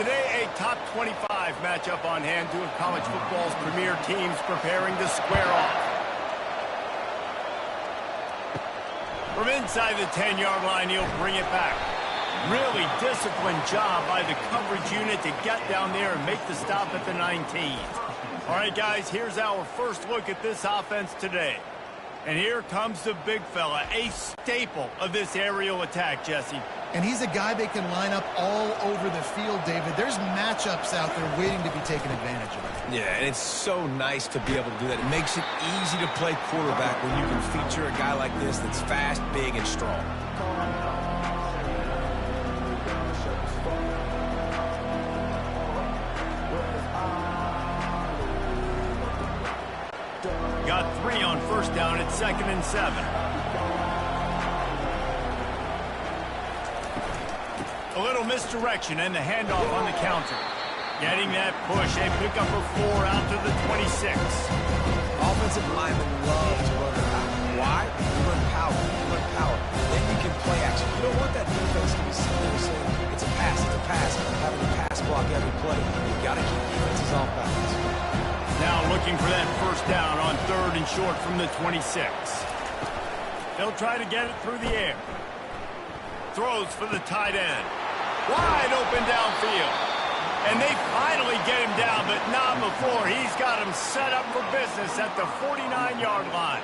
Today, a top 25 matchup on hand. Two of college football's premier teams preparing to square off. From inside the 10-yard line, he'll bring it back. Really disciplined job by the coverage unit to get down there and make the stop at the 19. All right, guys, here's our first look at this offense today. And here comes the big fella, a staple of this aerial attack, Jesse. And he's a guy they can line up all over the field, David. There's matchups out there waiting to be taken advantage of. Yeah, and it's so nice to be able to do that. It makes it easy to play quarterback when you can feature a guy like this that's fast, big, and strong. Got 3 on first down at 2nd and 7. A little misdirection and the handoff on the counter. Getting that push, a pickup of 4 out to the 26. Offensive linemen love to run the power. Why? You run power. You run power. Then you can play action. You don't want that defense to be sitting there saying, it's a pass, having to pass block every play. You've got to keep defenses off balance. Now looking for that first down on 3rd and short from the 26. They'll try to get it through the air. Throws for the tight end. Wide open downfield. And they finally get him down, but not before. He's got him set up for business at the 49-yard line.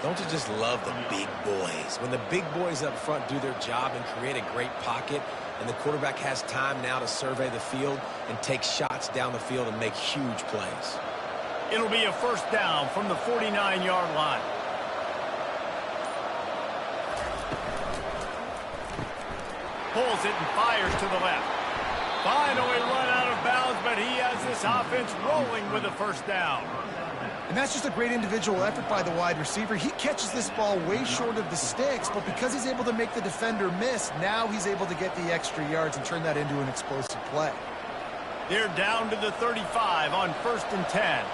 Don't you just love the big boys? When the big boys up front do their job and create a great pocket, and the quarterback has time now to survey the field and take shots down the field and make huge plays. It'll be a first down from the 49-yard line. Pulls it and fires to the left. Finally run out of bounds, but he has this offense rolling with a first down. And that's just a great individual effort by the wide receiver. He catches this ball way short of the sticks, but because he's able to make the defender miss, now he's able to get the extra yards and turn that into an explosive play. They're down to the 35 on 1st and 10.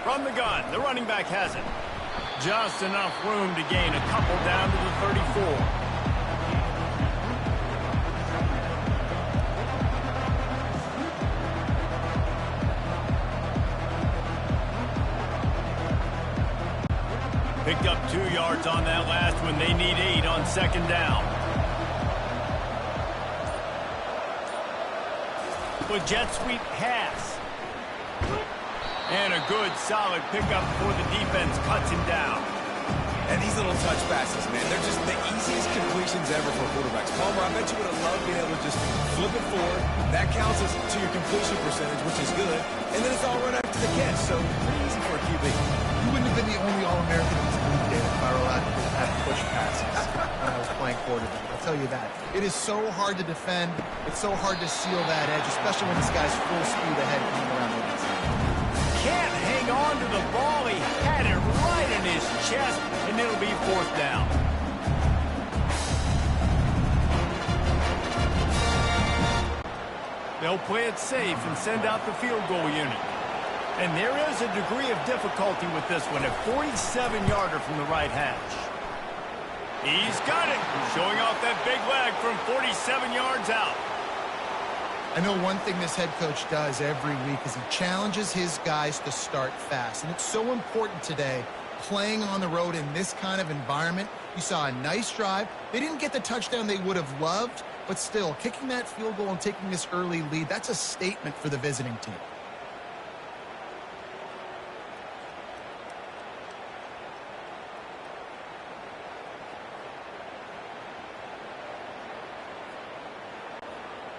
From the gun, the running back has it. Just enough room to gain a couple down to the 34. Picked up 2 yards on that last one. They need 8 on 2nd down. With jet sweep pass. And a good, solid pickup before the defense cuts him down. And these little touch passes, man, they're just the easiest completions ever for quarterbacks. Palmer, I bet you would have loved being able to just flip it forward. That counts as to your completion percentage, which is good. And then it's all run after the catch, so pretty easy for a QB. You wouldn't have been the only All-American in this league, David, if I were allowed to have push passes when I was playing quarterback. I'll tell you that. It is so hard to defend. It's so hard to seal that edge, especially when this guy's full speed ahead coming around the inside. Can't hang on to the ball. He had it right in his chest, and it'll be 4th down. They'll play it safe and send out the field goal unit. And there is a degree of difficulty with this one, a 47-yarder from the right hash. He's got it, showing off that big leg from 47 yards out. I know one thing this head coach does every week is he challenges his guys to start fast. And it's so important today, playing on the road in this kind of environment. You saw a nice drive. They didn't get the touchdown they would have loved, but still, kicking that field goal and taking this early lead, that's a statement for the visiting team.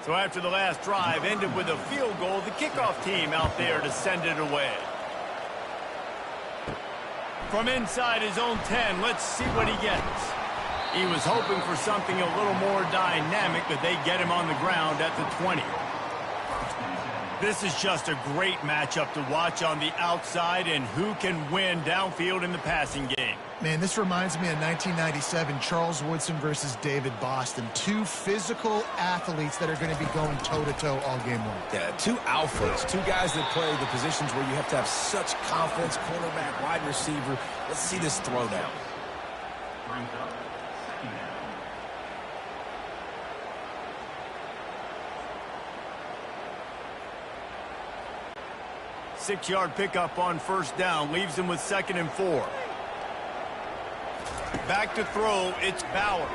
So after the last drive ended with a field goal, the kickoff team out there to send it away. From inside his own 10, let's see what he gets. He was hoping for something a little more dynamic, but they get him on the ground at the 20. This is just a great matchup to watch on the outside and who can win downfield in the passing game. Man, this reminds me of 1997, Charles Woodson versus David Boston. 2 physical athletes that are going to be going toe-to-toe all game long. Yeah, 2 alphas, 2 guys that play the positions where you have to have such confidence, cornerback, wide receiver. Let's see this throwdown. 6-yard pickup on first down. Leaves him with 2nd and 4. Back to throw. It's Bowers.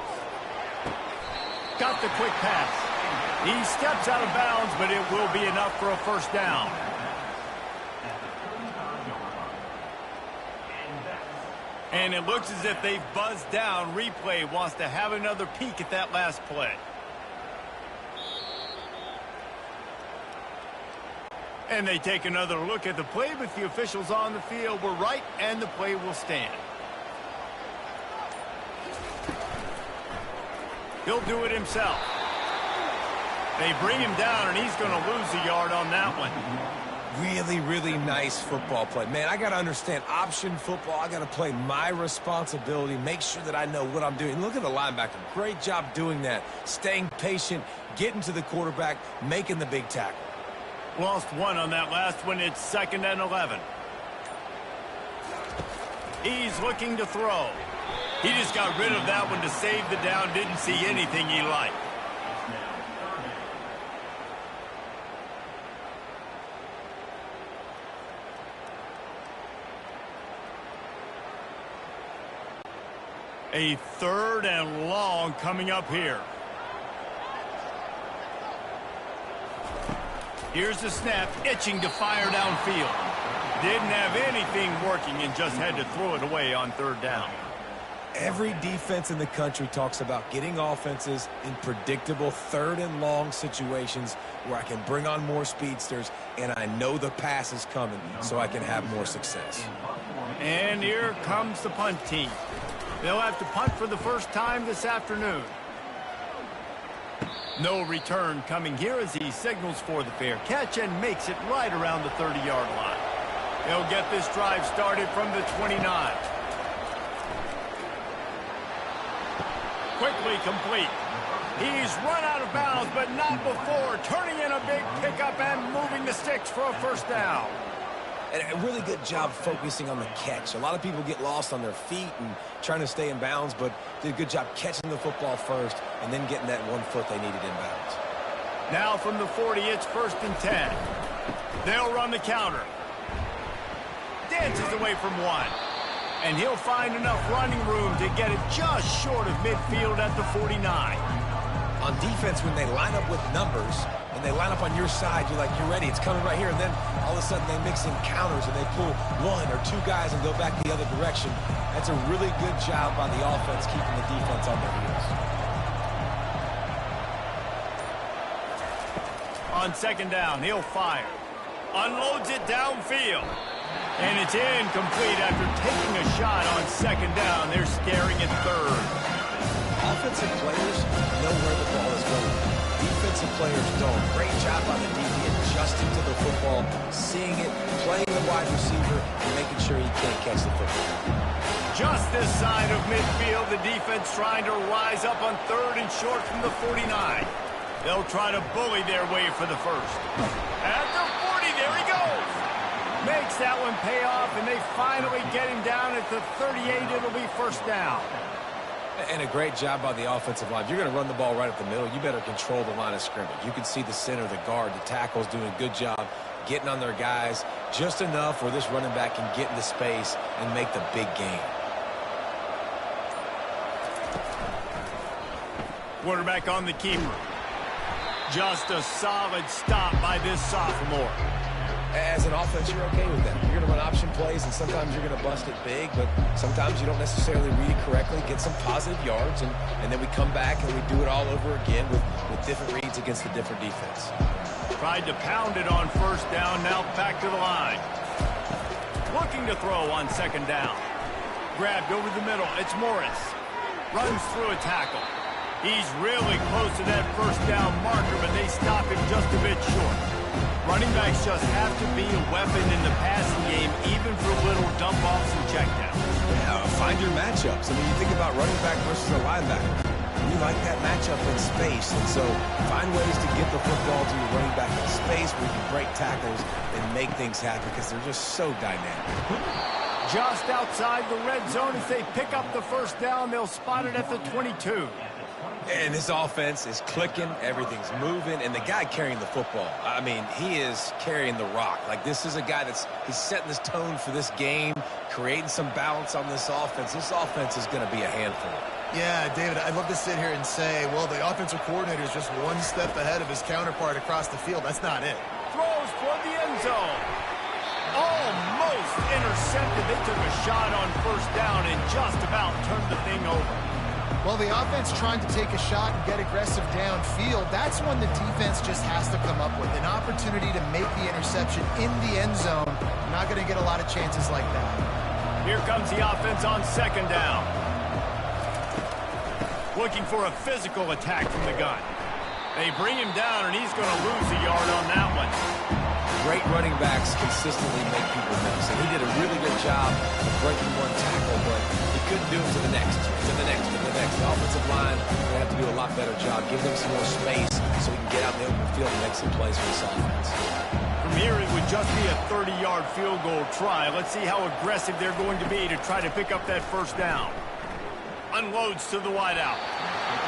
Got the quick pass. He steps out of bounds, but it will be enough for a first down. And it looks as if they've buzzed down. Replay wants to have another peek at that last play. And they take another look at the play, but the officials on the field were right, and the play will stand. He'll do it himself. They bring him down, and he's going to lose a yard on that one. Really, really nice football play. Man, I got to understand option football. I got to play my responsibility, make sure that I know what I'm doing. Look at the linebacker. Great job doing that. Staying patient, getting to the quarterback, making the big tackle. Lost one on that last one. It's 2nd and 11. He's looking to throw. He just got rid of that one to save the down. Didn't see anything he liked. A 3rd and long coming up here. Here's the snap, itching to fire downfield. Didn't have anything working and just had to throw it away on 3rd down. Every defense in the country talks about getting offenses in predictable 3rd and long situations where I can bring on more speedsters and I know the pass is coming so I can have more success. And here comes the punt team. They'll have to punt for the first time this afternoon. No return coming here as he signals for the fair catch and makes it right around the 30-yard line. They'll get this drive started from the 29. Quickly complete. He's run out of bounds, but not before turning in a big pickup and moving the sticks for a first down. And a really good job focusing on the catch. A lot of people get lost on their feet and trying to stay in bounds, but did a good job catching the football first and then getting that 1 foot they needed in bounds. Now from the 40, it's 1st and 10. They'll run the counter. Dances away from one. And he'll find enough running room to get it just short of midfield at the 49. On defense, when they line up with numbers and they line up on your side, you're like, you're ready, it's coming right here. And then all of a sudden they mix in counters and they pull 1 or 2 guys and go back the other direction. That's a really good job by the offense keeping the defense on their heels. On 2nd down, he'll fire. Unloads it downfield. And it's incomplete after taking a shot on 2nd down. They're staring at 3rd. Offensive players know where the ball is going. Defensive players don't. Great job by the DB adjusting to the football, seeing it, playing the wide receiver, and making sure he can't catch the football. Just this side of midfield, the defense trying to rise up on 3rd and short from the 49. They'll try to bully their way for the first. At the 40, there he goes. Makes that one pay off, and they finally get him down at the 38. It'll be first down. And a great job by the offensive line. If you're going to run the ball right up the middle, you better control the line of scrimmage. You can see the center, the guard, the tackles doing a good job getting on their guys just enough where this running back can get into space and make the big gain. Quarterback on the keeper. Just a solid stop by this sophomore. As an offense, you're okay with that. You're going to run option plays, and sometimes you're going to bust it big, but sometimes you don't necessarily read it correctly, get some positive yards, and then we come back and we do it all over again with different reads against the different defense. Tried to pound it on first down, now back to the line. Looking to throw on 2nd down. Grabbed over the middle, it's Morris. Runs through a tackle. He's really close to that first down marker, but they stop him just a bit short. Running backs just have to be a weapon in the passing game, even for little dump-offs and checkdowns. Yeah, find your matchups. I mean, you think about running back versus a linebacker. You like that matchup in space, and so find ways to get the football to your running back in space where you can break tackles and make things happen because they're just so dynamic. Just outside the red zone as they pick up the first down. They'll spot it at the 22. And this offense is clicking, everything's moving, and the guy carrying the football, I mean, he is carrying the rock. Like, this is a guy he's setting this tone for this game, creating some balance on this offense. This offense is going to be a handful. Yeah, David, I'd love to sit here and say, well, the offensive coordinator is just one step ahead of his counterpart across the field. That's not it. Throws toward the end zone. Almost intercepted. They took a shot on first down and just about turned the thing over. Well, the offense trying to take a shot and get aggressive downfield, that's when the defense just has to come up with an opportunity to make the interception in the end zone. Not going to get a lot of chances like that. Here comes the offense on second down. Looking for a physical attack from the gun. They bring him down, and he's going to lose a yard on that one. Great running backs consistently make people miss, and he did a really good job of breaking one tackle, but he couldn't do it to the next, to the next, to the next. The offensive line, they have to do a lot better job, giving him some more space so he can get out in the open field and make some plays for this offense. From here, it would just be a 30-yard field goal try. Let's see how aggressive they're going to be to try to pick up that first down. Unloads to the wideout.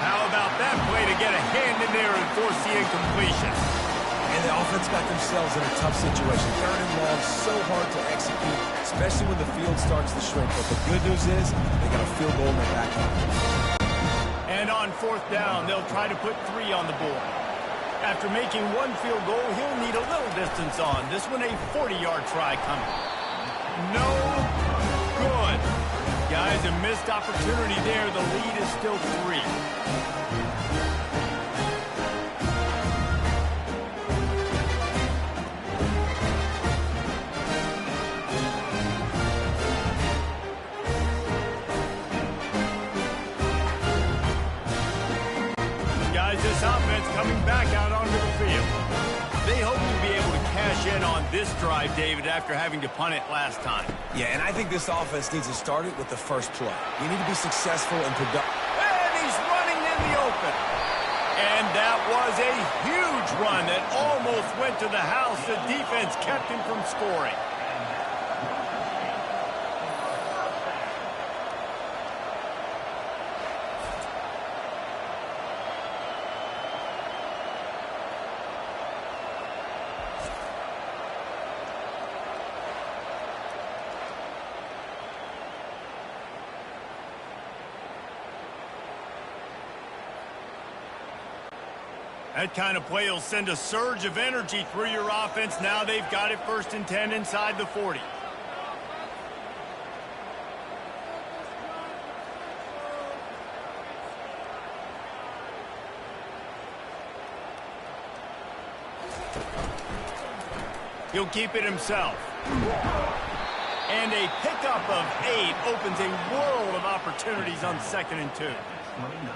How about that play to get a hand in there and force the incompletion? And the offense got themselves in a tough situation. Third and long, so hard to execute, especially when the field starts to shrink. But the good news is they got a field goal in their back pocket. And on fourth down, they'll try to put 3 on the board. After making one field goal, he'll need a little distance on. This one a 40-yard try coming. No good. Guys, a missed opportunity there. The lead is still 3. This offense coming back out onto the field. They hope to be able to cash in on this drive, David, after having to punt it last time. Yeah, and I think this offense needs to start it with the first play. You need to be successful and productive. And he's running in the open. And that was a huge run that almost went to the house. The defense kept him from scoring. That kind of play will send a surge of energy through your offense. Now they've got it 1st and 10 inside the 40. He'll keep it himself. And a pickup of 8 opens a world of opportunities on 2nd and 2.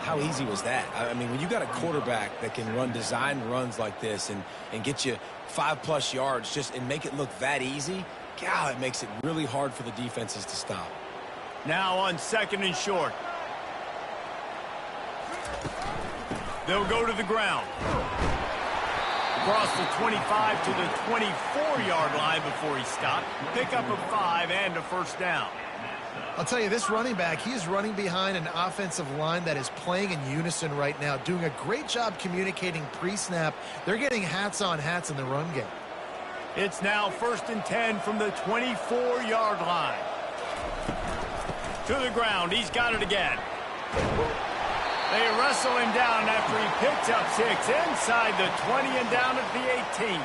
How easy was that? I mean, when you got a quarterback that can run design runs like this and get you 5+ yards and make it look that easy, God, it makes it really hard for the defenses to stop. Now on 2nd and short. They'll go to the ground. Across the 25 to the 24-yard line before he stopped. Pickup of 5 and a first down. I'll tell you, this running back, he is running behind an offensive line that is playing in unison right now, doing a great job communicating pre-snap. They're getting hats on hats in the run game. It's now 1st and 10 from the 24-yard line. To the ground. He's got it again. They wrestle him down after he picks up 6 inside the 20 and down at the 18.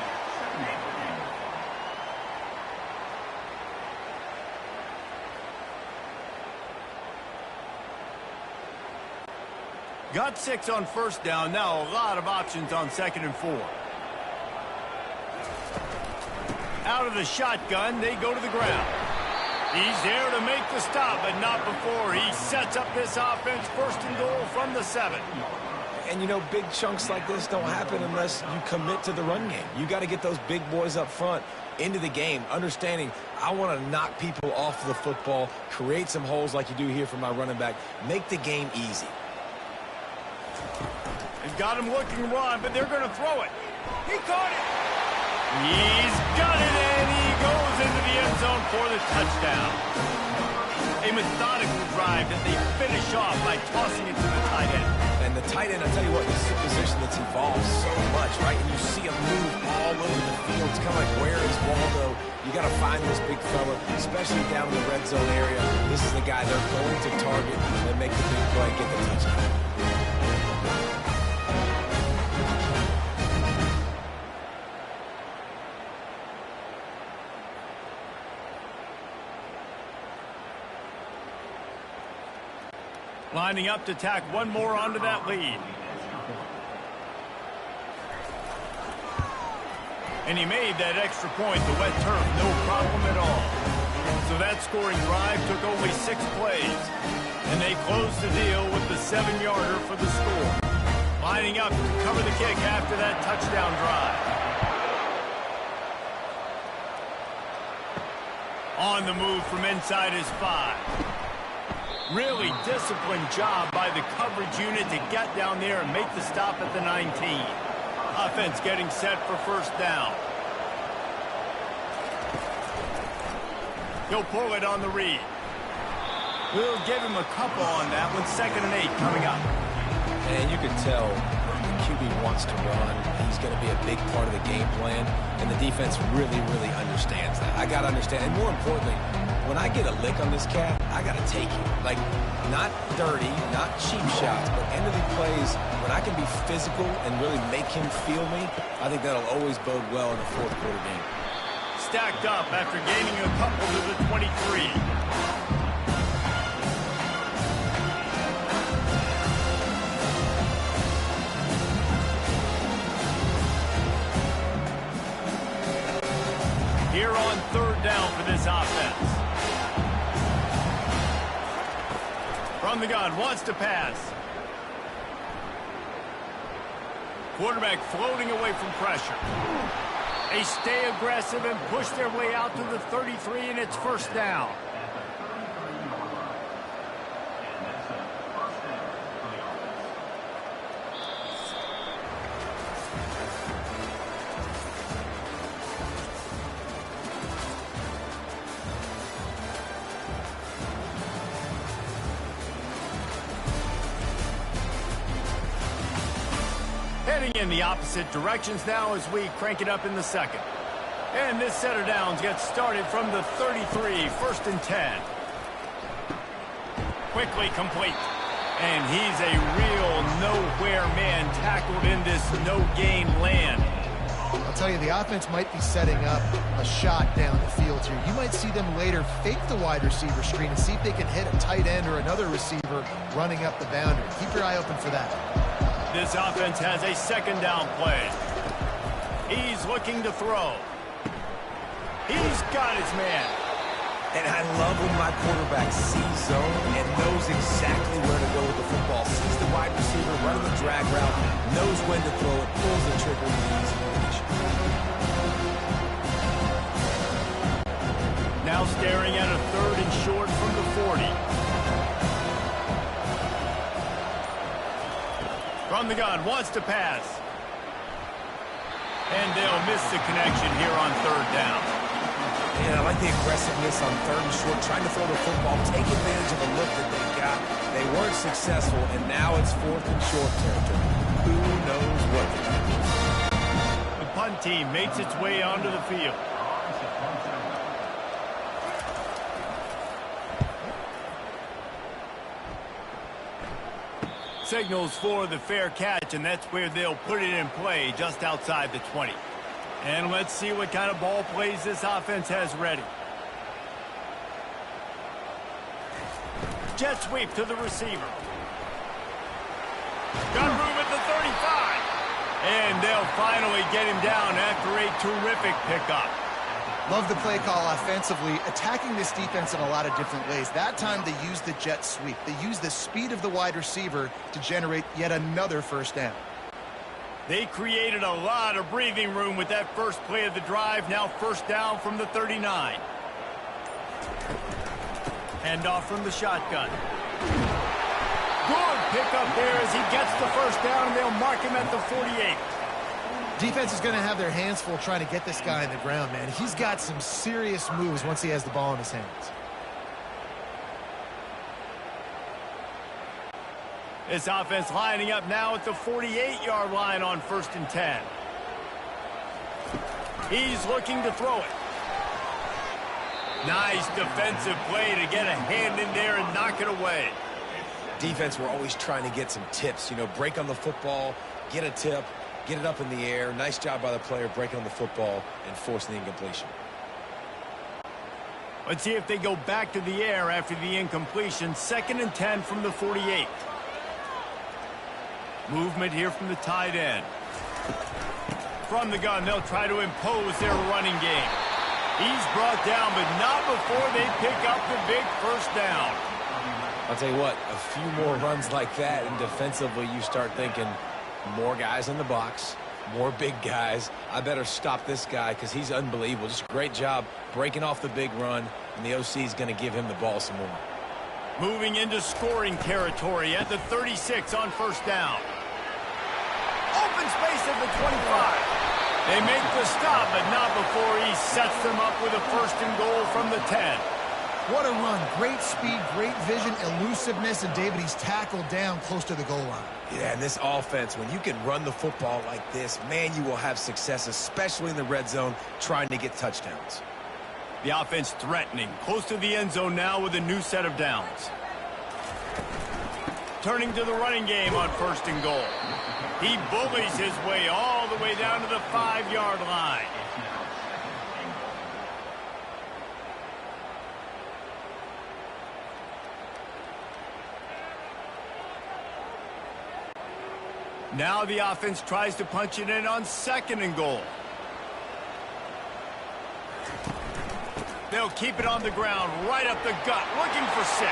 Got 6 on first down. Now a lot of options on 2nd and 4. Out of the shotgun, they go to the ground. He's there to make the stop, but not before he sets up this offense 1st and goal from the 7. And, you know, big chunks like this don't happen unless you commit to the run game. You got to get those big boys up front into the game, understanding I want to knock people off the football, create some holes like you do here for my running back, make the game easy. They've got him looking to run, but they're going to throw it. He caught it. He's got it, and he goes into the end zone for the touchdown. A methodical drive that they finish off by tossing it to the tight end. And the tight end, I tell you what, this is a position that's evolved so much, right? And you see him move all over the field. It's kind of like, where is Waldo? You got to find this big fella, especially down in the red zone area. This is the guy they're going to target and make the big play, get the touchdown. Lining up to tack one more onto that lead. And he made that extra point, the wet turf, no problem at all. So that scoring drive took only 6 plays. And they closed the deal with the 7-yarder for the score. Lining up to cover the kick after that touchdown drive. On the move from inside his 5. Really disciplined job by the coverage unit to get down there and make the stop at the 19. Offense getting set for first down. He'll pull it on the read. We'll give him a couple on that one. 2nd and 8 coming up. And you can tell the QB wants to run. He's going to be a big part of the game plan. And the defense really, really understands that. I got to understand. And more importantly, when I get a lick on this cat, I got to take it. Like, not dirty, not cheap shots, but end-of-the plays, when I can be physical and really make him feel me, I think that'll always bode well in the 4th quarter game. Stacked up after gaining a couple to the 23. Here on 3rd down for this offense. From the gun, wants to pass. Quarterback floating away from pressure. They stay aggressive and push their way out to the 33, and it's first down. Heading in the opposite directions now as we crank it up in the 2nd. And this set of downs gets started from the 33, 1st and 10. Quickly complete. And he's a real nowhere man tackled in this no-gain land. I'll tell you, the offense might be setting up a shot down the field here. You might see them later fake the wide receiver screen and see if they can hit a tight end or another receiver running up the boundary. Keep your eye open for that. This offense has a 2nd down play. He's looking to throw. He's got his man. And I love when my quarterback sees zone and knows exactly where to go with the football. Sees the wide receiver running the drag route, knows when to throw it, pulls the trigger with easy position. Now staring at a 3rd and short from the 40. From the gun, wants to pass. And they'll miss the connection here on 3rd down. And I like the aggressiveness on 3rd and short, trying to throw the football, take advantage of the look that they got. They weren't successful, and now it's 4th and short territory. Who knows what to do? The punt team makes its way onto the field. Signals for the fair catch, and that's where they'll put it in play just outside the 20. And let's see what kind of ball plays this offense has ready. Jet sweep to the receiver. Got room at the 35. And they'll finally get him down after a terrific pickup. Love the play call offensively, attacking this defense in a lot of different ways. That time they used the jet sweep. They used the speed of the wide receiver to generate yet another 1st down. They created a lot of breathing room with that first play of the drive. Now 1st down from the 39. Handoff from the shotgun. Good pickup there as he gets the 1st down, and they'll mark him at the 48. Defense is going to have their hands full trying to get this guy on the ground, man. He's got some serious moves once he has the ball in his hands. This offense lining up now at the 48-yard line on 1st and 10. He's looking to throw it. Nice defensive play to get a hand in there and knock it away. Defense, we're always trying to get some tips. You know, break on the football, get a tip, get it up in the air. Nice job by the player breaking on the football and forcing the incompletion. Let's see if they go back to the air after the incompletion. 2nd and 10 from the 48. Movement here from the tight end. From the gun, they'll try to impose their running game. He's brought down, but not before they pick up the big first down. I'll tell you what, a few more runs like that, and defensively you start thinking more guys in the box, more big guys. I better stop this guy because he's unbelievable. Just a great job breaking off the big run, and the OC is going to give him the ball some more. Moving into scoring territory at the 36 on 1st down. Open space at the 25. They make the stop, but not before he sets them up with a 1st and goal from the 10. What a run. Great speed, great vision, elusiveness, and David, he's tackled down close to the goal line. Yeah, and this offense, when you can run the football like this, man, you will have success, especially in the red zone, trying to get touchdowns. The offense threatening, close to the end zone now with a new set of downs. Turning to the running game on 1st and goal. He bullies his way all the way down to the 5-yard line. Now the offense tries to punch it in on 2nd and goal. They'll keep it on the ground, right up the gut, looking for 6.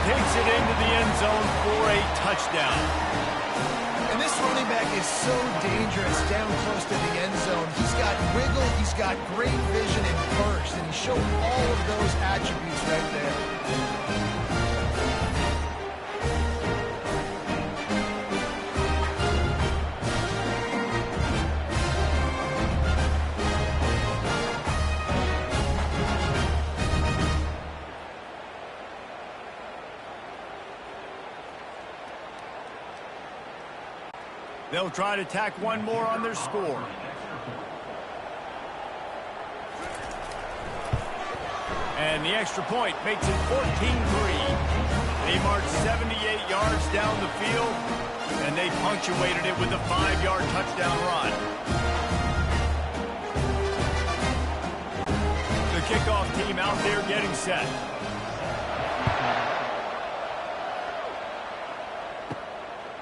Takes it into the end zone for a touchdown. And this running back is so dangerous down close to the end zone. He's got wiggle, he's got great vision and burst, and he showed all of those attributes right there. They'll try to tack one more on their score. And the extra point makes it 14-3. They marched 78 yards down the field, and they punctuated it with a 5-yard touchdown run. The kickoff team out there getting set.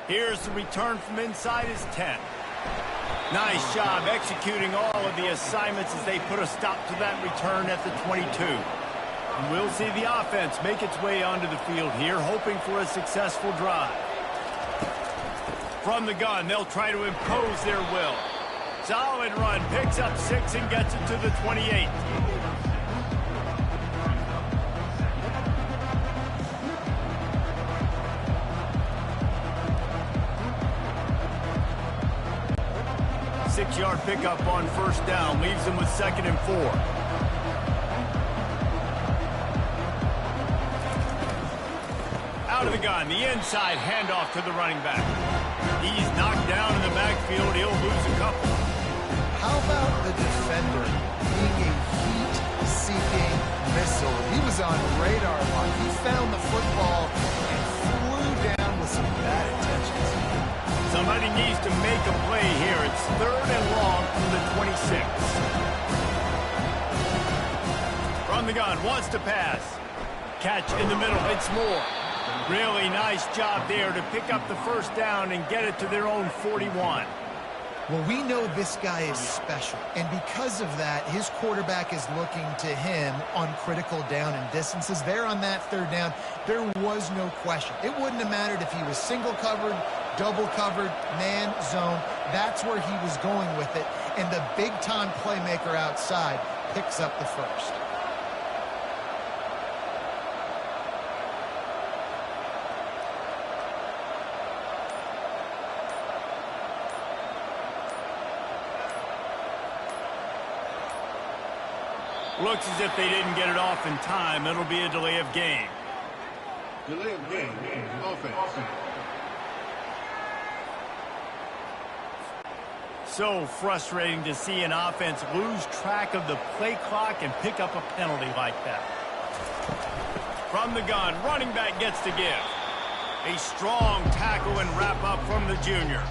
Here's the return from inside his 10. Nice job executing all of the assignments as they put a stop to that return at the 22. And we'll see the offense make its way onto the field here, hoping for a successful drive. From the gun, they'll try to impose their will. Solid run, picks up 6 and gets it to the 28. Six-yard pickup on 1st down leaves them with 2nd and 4. Out of the gun, the inside handoff to the running back. He's knocked down in the backfield. He'll lose a couple. How about the defender being a heat-seeking missile? He was on radar lock. He found the football and flew down with some bad intentions. Somebody needs to make a play here. It's 3rd and long from the 26. From the gun, wants to pass. Catch in the middle, it's Moore. Really nice job there to pick up the 1st down and get it to their own 41. Well, we know this guy is special, and because of that, his quarterback is looking to him on critical down and distances. There on that 3rd down, there was no question. It wouldn't have mattered if he was single covered, double covered, man, zone. That's where he was going with it, and the big-time playmaker outside picks up the 1st. Looks as if they didn't get it off in time. It'll be a delay of game. Delay of game. Offense. So frustrating to see an offense lose track of the play clock and pick up a penalty like that. From the gun, running back gets to give. A strong tackle and wrap up from the junior.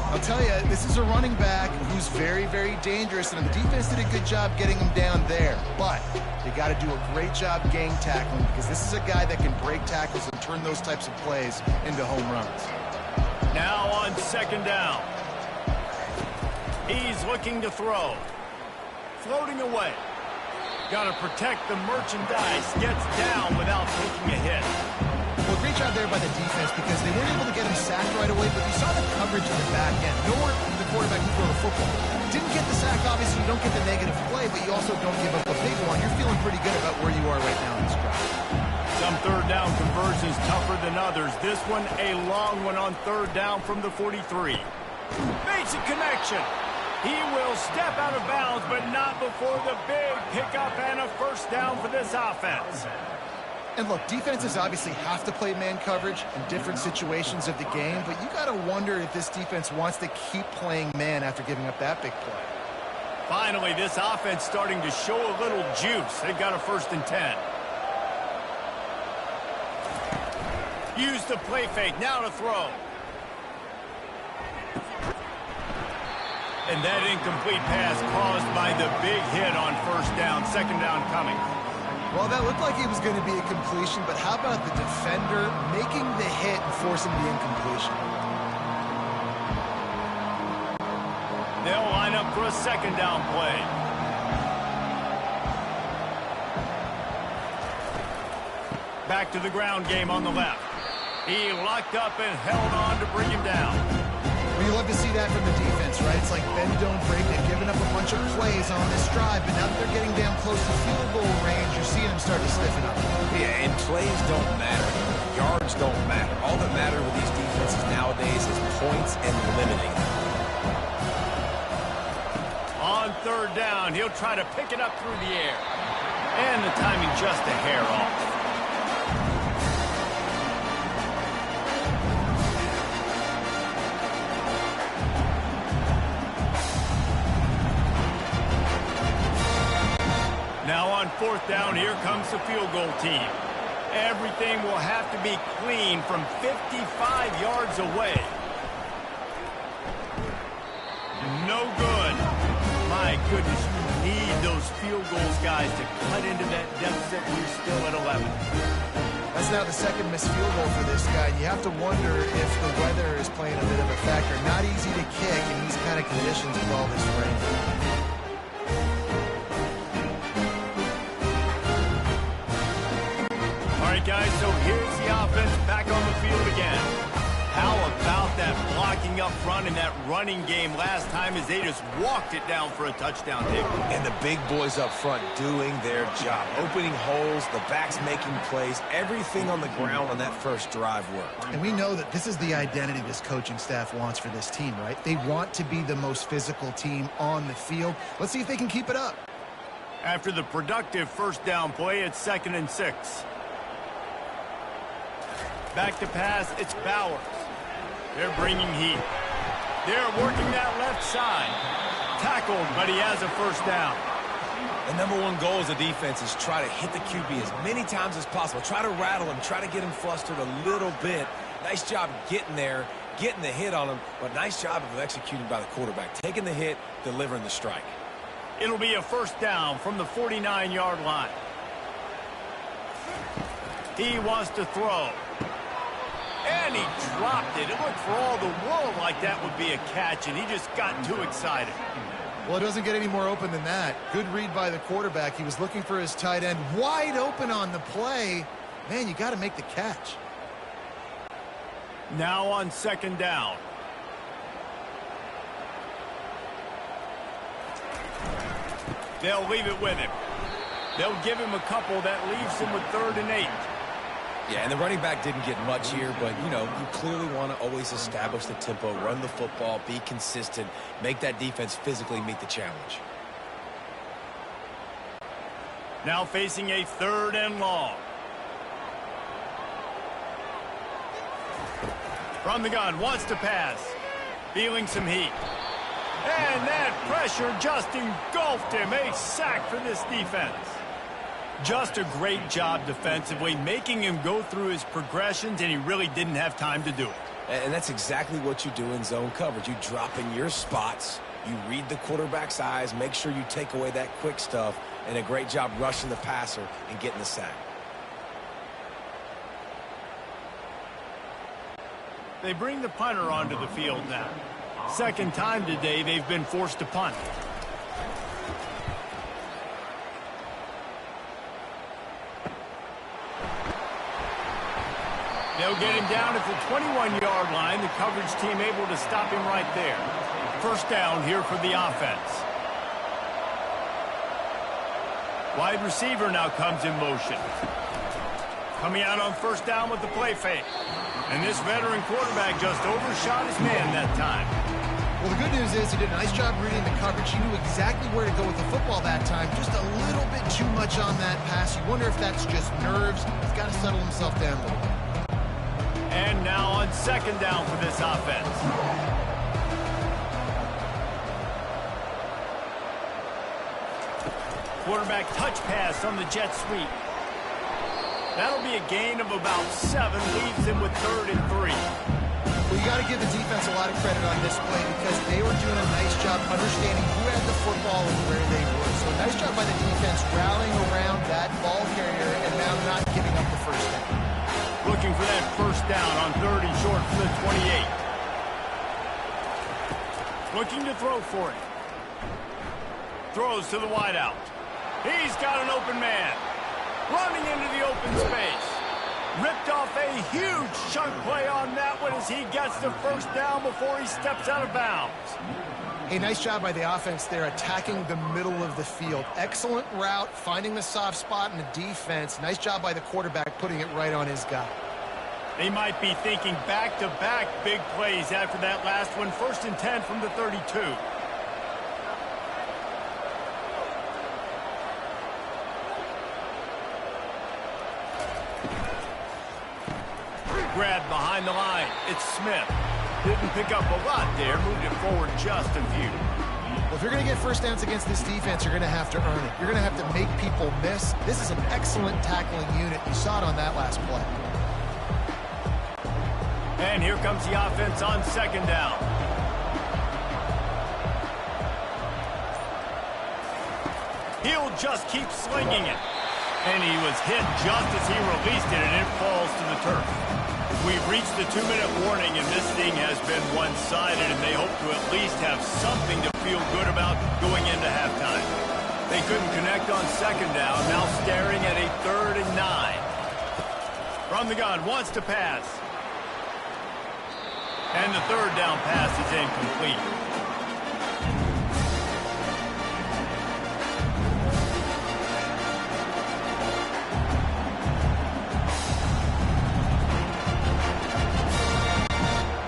I'll tell you, this is a running back who's very, very dangerous, and the defense did a good job getting him down there. But they got to do a great job gang tackling, because this is a guy that can break tackles and turn those types of plays into home runs. Now on second down. He's looking to throw. Floating away. Got to protect the merchandise. Gets down without taking a hit. Well, great job there by the defense, because they weren't able to get him sacked right away, but you saw the coverage in the back end. Nowhere the quarterback can throw the football. Didn't get the sack, obviously. You don't get the negative play, but you also don't give up a big one. You're feeling pretty good about where you are right now in this drive. Some third down conversions tougher than others. This one, a long one on third down from the 43. Makes a connection. He will step out of bounds, but not before the big pickup and a first down for this offense. And look, defenses obviously have to play man coverage in different situations of the game, but you got to wonder if this defense wants to keep playing man after giving up that big play. Finally, this offense starting to show a little juice. They've got a 1st and 10. Use the play fake, now to throw. And that incomplete pass caused by the big hit on first down. Second down coming. Well, that looked like it was going to be a completion, but how about the defender making the hit and forcing the incompletion? They'll line up for a second down play. Back to the ground game on the left. He locked up and held on to bring him down. Well, you love to see that from the defense, right? It's like bend, don't break. They've given up a bunch of plays on this drive, but now that they're getting down close to field goal range, you're seeing them start to stiffen up. Yeah, and plays don't matter. Yards don't matter. All that matters with these defenses nowadays is points and limiting. On third down, he'll try to pick it up through the air. And the timing just a hair off. Now on fourth down, here comes the field goal team. Everything will have to be clean from 55 yards away. No good. My goodness, you need those field goals, guys, to cut into that deficit. We're still at 11. That's now the second missed field goal for this guy. You have to wonder if the weather is playing a bit of a factor. Not easy to kick in these kind of conditions with all this rain. Guys, so here's the offense back on the field again. How about that blocking up front and that running game last time as they just walked it down for a touchdown, Dick? And the big boys up front doing their job. Opening holes, the backs making plays, everything on the ground on that first drive worked. And we know that this is the identity this coaching staff wants for this team, right? They want to be the most physical team on the field. Let's see if they can keep it up. After the productive first down play, it's 2nd and 6. Back to pass, it's Bowers. They're bringing heat. They're working that left side. Tackled, but he has a first down. The number one goal as a defense is try to hit the QB as many times as possible. Try to rattle him, try to get him flustered a little bit. Nice job getting there, getting the hit on him, but nice job of executing by the quarterback. Taking the hit, delivering the strike. It'll be a first down from the 49-yard line. He wants to throw. And he dropped it. It looked for all the world like that would be a catch, and he just got too excited. Well, it doesn't get any more open than that. Good read by the quarterback. He was looking for his tight end wide open on the play. Man, you got to make the catch. Now on second down. They'll leave it with him. They'll give him a couple that leaves him with 3rd and 8. Yeah, and the running back didn't get much here, but, you know, you clearly want to always establish the tempo, run the football, be consistent, make that defense physically meet the challenge. Now facing a 3rd and long. From the gun, wants to pass. Feeling some heat. And that pressure just engulfed him. A sack for this defense. Just a great job defensively, making him go through his progressions, and he really didn't have time to do it. And that's exactly what you do in zone coverage. You drop in your spots, you read the quarterback's eyes, make sure you take away that quick stuff, and a great job rushing the passer and getting the sack. They bring the punter onto the field now. Second time today they've been forced to punt. They'll get him down at the 21-yard line. The coverage team able to stop him right there. First down here for the offense. Wide receiver now comes in motion. Coming out on first down with the play fake. And this veteran quarterback just overshot his man that time. Well, the good news is he did a nice job reading the coverage. He knew exactly where to go with the football that time. Just a little bit too much on that pass. You wonder if that's just nerves. He's got to settle himself down a little bit. And now on second down for this offense. Quarterback touch pass on the jet sweep. That'll be a gain of about 7, leaves him with 3rd and 3. Well, you got to give the defense a lot of credit on this play because they were doing a nice job understanding who had the football and where they were. So a nice job by the defense rallying around that ball carrier and now not giving up the first down. Looking for that first down on 3rd and short from the 28. Looking to throw for it. Throws to the wideout. He's got an open man. Running into the open space. Ripped off a huge chunk play on that one as he gets the first down before he steps out of bounds. Hey, nice job by the offense there attacking the middle of the field. Excellent route, finding the soft spot in the defense. Nice job by the quarterback putting it right on his guy. They might be thinking back-to-back big plays after that last one. 1st and 10 from the 32. Grab behind the line. It's Smith. Didn't pick up a lot there. Moved it forward just a few. Well, if you're going to get first downs against this defense, you're going to have to earn it. You're going to have to make people miss. This is an excellent tackling unit. You saw it on that last play. And here comes the offense on second down. He'll just keep slinging it. And he was hit just as he released it, and it falls to the turf. We've reached the 2-minute warning, and this thing has been one-sided, and they hope to at least have something to feel good about going into halftime. They couldn't connect on second down, now staring at a 3rd and 9. From the gun, wants to pass. And the 3rd down pass is incomplete.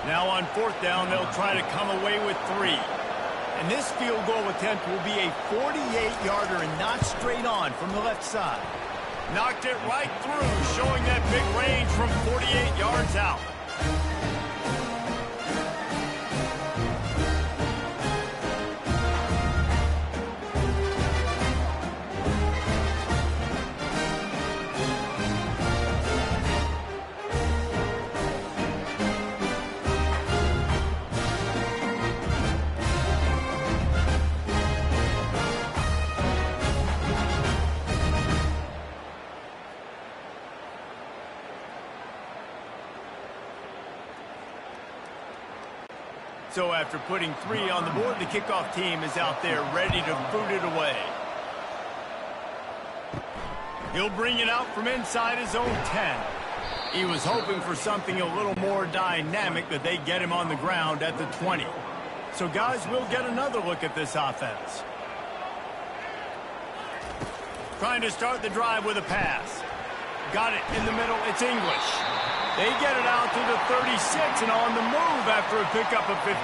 Now on 4th down, they'll try to come away with 3. And this field goal attempt will be a 48-yarder and not straight on from the left side. Knocked it right through, showing that big range from 48 yards out. So after putting 3 on the board, the kickoff team is out there ready to boot it away. He'll bring it out from inside his own 10. He was hoping for something a little more dynamic, but they get him on the ground at the 20. So guys, we'll get another look at this offense. Trying to start the drive with a pass. Got it in the middle. It's English. They get it out to the 36 and on the move after a pickup of 15.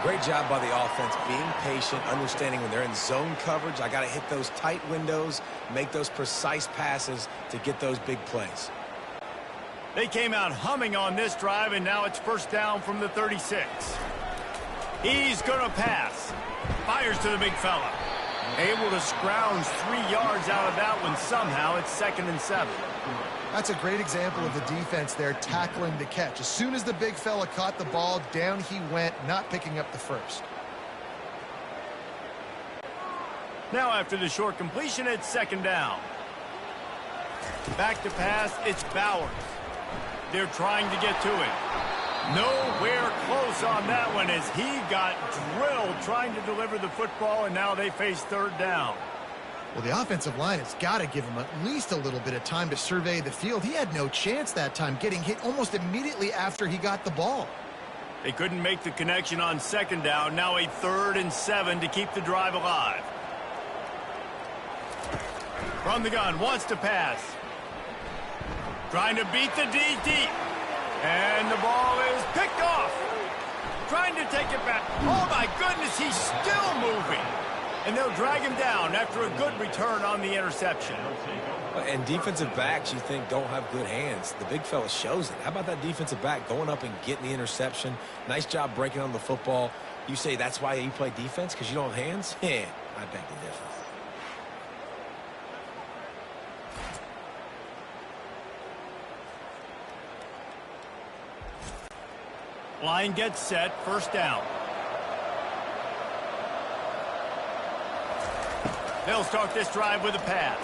Great job by the offense, being patient, understanding when they're in zone coverage, I got to hit those tight windows, make those precise passes to get those big plays. They came out humming on this drive, and now it's first down from the 36. He's going to pass. Fires to the big fella. Able to scrounge 3 yards out of that one somehow. It's 2nd and 7. That's a great example of the defense there tackling the catch. As soon as the big fella caught the ball, down he went, not picking up the first. Now after the short completion, it's 2nd down. Back to pass, it's Bowers. They're trying to get to it. Nowhere close on that one as he got drilled trying to deliver the football, and now they face 3rd down. Well, the offensive line has got to give him at least a little bit of time to survey the field. He had no chance that time, getting hit almost immediately after he got the ball. They couldn't make the connection on 2nd down. Now a 3rd and 7 to keep the drive alive. From the gun, wants to pass. Trying to beat the D deep. And the ball is picked off. Trying to take it back. Oh, my goodness, he's still moving. And they'll drag him down after a good return on the interception. And defensive backs, you think, don't have good hands. The big fella shows it. How about that defensive back going up and getting the interception? Nice job breaking on the football. You say that's why you play defense, because you don't have hands? Yeah, I beg to differ. Line gets set, 1st down. They'll start this drive with a pass.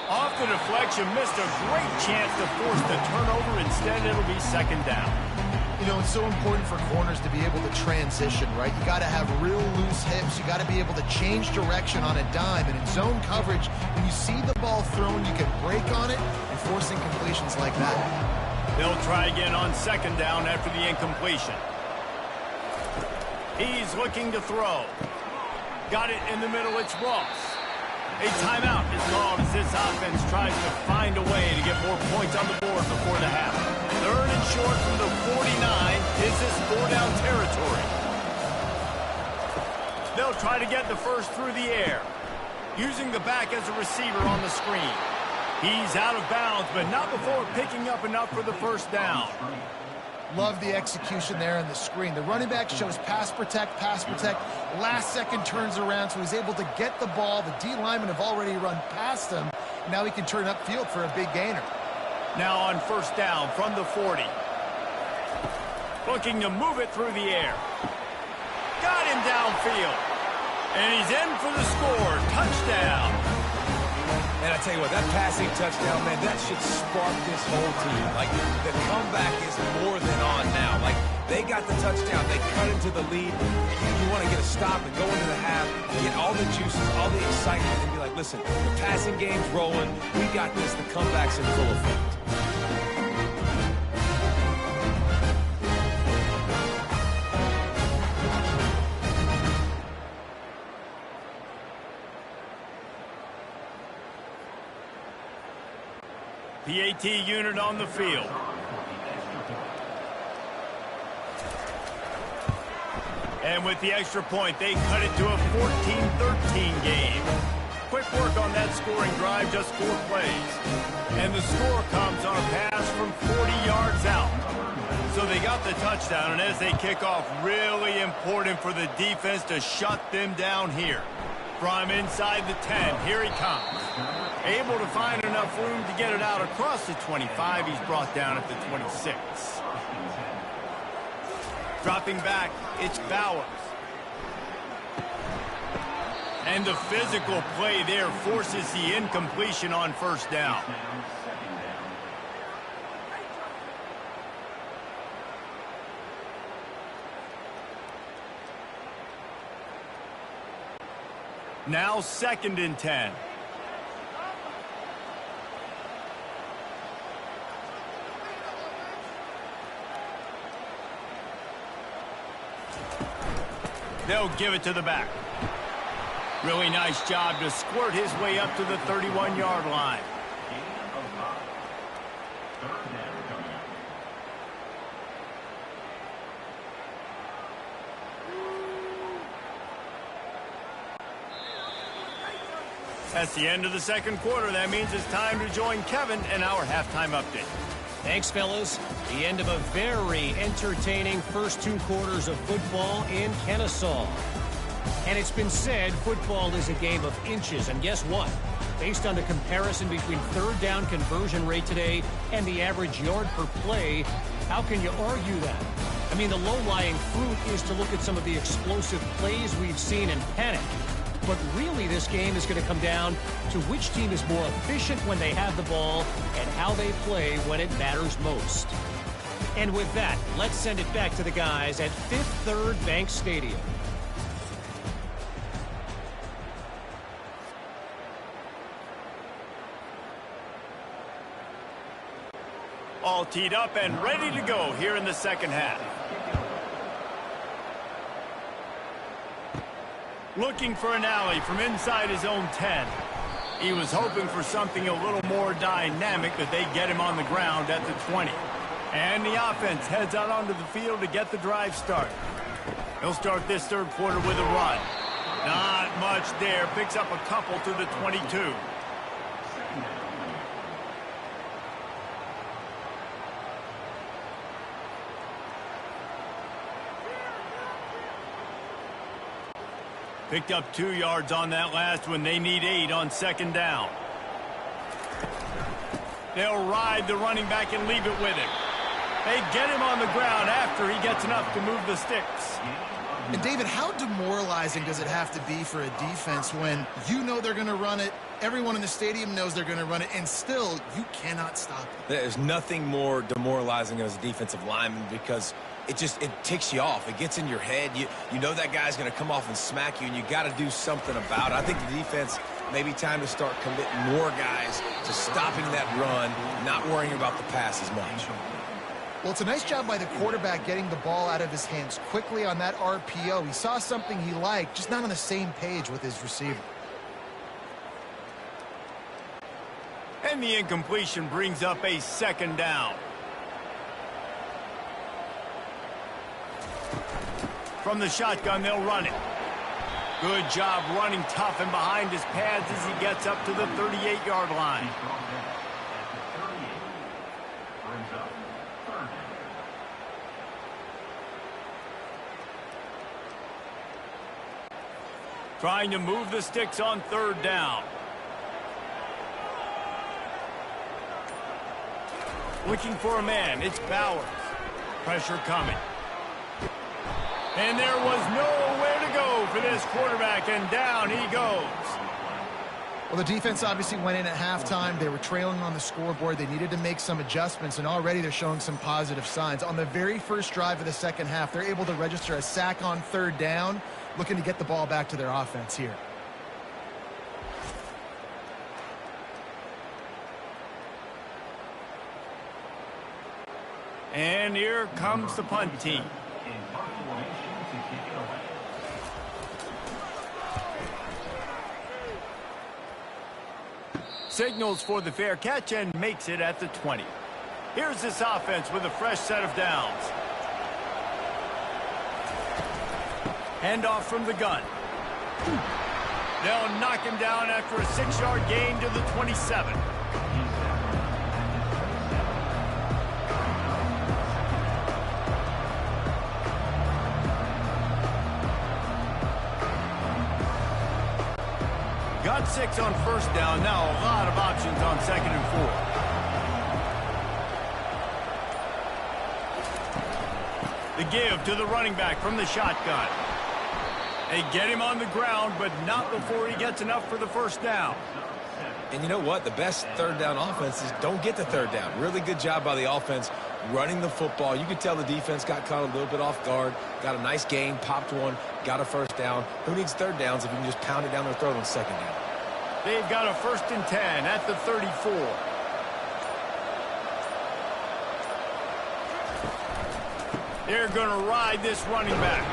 Off the deflection, missed a great chance to force the turnover. Instead, it'll be 2nd down. You know, it's so important for corners to be able to transition, right? You got to have real loose hips. You got to be able to change direction on a dime. And in zone coverage, when you see the ball thrown, you can break on it and forcing completions like that. They'll try again on 2nd down after the incompletion. He's looking to throw. Got it in the middle, it's Ross. A timeout is called as this offense tries to find a way to get more points on the board before the half. 3rd and short from the 49. Is this 4-down territory? They'll try to get the first through the air. Using the back as a receiver on the screen. He's out of bounds, but not before picking up enough for the 1st down. Love the execution there on the screen. The running back shows pass protect, last second turns around, so he's able to get the ball. The D linemen have already run past him. Now he can turn upfield for a big gainer. Now on 1st down from the 40. Looking to move it through the air. Got him downfield. And he's in for the score. Touchdown. And I tell you what, that passing touchdown, man, that should spark this whole team. Like, the comeback is more than on now. Like, they got the touchdown. They cut into the lead. You want to get a stop and go into the half, get all the juices, all the excitement, and be like, listen, the passing game's rolling. We got this. The comeback's in full effect. PAT unit on the field. And with the extra point, they cut it to a 14-13 game. Quick work on that scoring drive, just 4 plays. And the score comes on a pass from 40 yards out. So they got the touchdown, and as they kick off, really important for the defense to shut them down here. From inside the 10, here he comes. Able to find enough room to get it out across the 25. He's brought down at the 26. Dropping back, it's Bowers. And the physical play there forces the incompletion on 1st down. Now 2nd and 10. They'll give it to the back. Really nice job to squirt his way up to the 31-yard line. That's the end of the second quarter. That means it's time to join Kevin in our halftime update. Thanks, fellas. The end of a very entertaining first 2 quarters of football in Kennesaw. And it's been said football is a game of inches. And guess what? Based on the comparison between third down conversion rate today and the average yard per play, how can you argue that? I mean, the low-lying fruit is to look at some of the explosive plays we've seen and panic. But really, this game is going to come down to which team is more efficient when they have the ball and how they play when it matters most. And with that, let's send it back to the guys at Fifth Third Bank Stadium. All teed up and ready to go here in the second half. Looking for an alley from inside his own 10. He was hoping for something a little more dynamic, that they get him on the ground at the 20. And the offense heads out onto the field to get the drive started. He'll start this third quarter with a run. Not much there. Picks up a couple to the 22. Picked up 2 yards on that last one. They need 8 on second down. They'll ride the running back and leave it with him. They get him on the ground after he gets enough to move the sticks. And David, how demoralizing does it have to be for a defense when you know they're going to run it, everyone in the stadium knows they're going to run it, and still you cannot stop it? There's nothing more demoralizing as a defensive lineman, because it ticks you off. It gets in your head. You know that guy's going to come off and smack you, and you got to do something about it. I think the defense, maybe time to start committing more guys to stopping that run, not worrying about the pass as much. Well, it's a nice job by the quarterback getting the ball out of his hands quickly on that RPO. He saw something he liked, just not on the same page with his receiver. And the incompletion brings up a second down. From the shotgun, they'll run it. Good job running tough and behind his pads as he gets up to the 38-yard line. Trying to move the sticks on third down. Looking for a man. It's Bowers. Pressure coming. And there was nowhere to go for this quarterback, and down he goes. Well, the defense obviously went in at halftime. They were trailing on the scoreboard. They needed to make some adjustments, and already they're showing some positive signs. On the very first drive of the second half, they're able to register a sack on third down, looking to get the ball back to their offense here. And here comes the punt team. Signals for the fair catch and makes it at the 20. Here's this offense with a fresh set of downs. Handoff from the gun. They'll knock him down after a 6-yard gain to the 27. Got 6 on first down. Now a lot of options on second and 4. The give to the running back from the shotgun. They get him on the ground, but not before he gets enough for the first down. And you know what? The best third down offenses don't get the third down. Really good job by the offense running the football. You could tell the defense got caught a little bit off guard, got a nice gain, popped one, got a first down. Who needs third downs if you can just pound it down their throat on second down? They've got a 1st and 10 at the 34. They're going to ride this running back.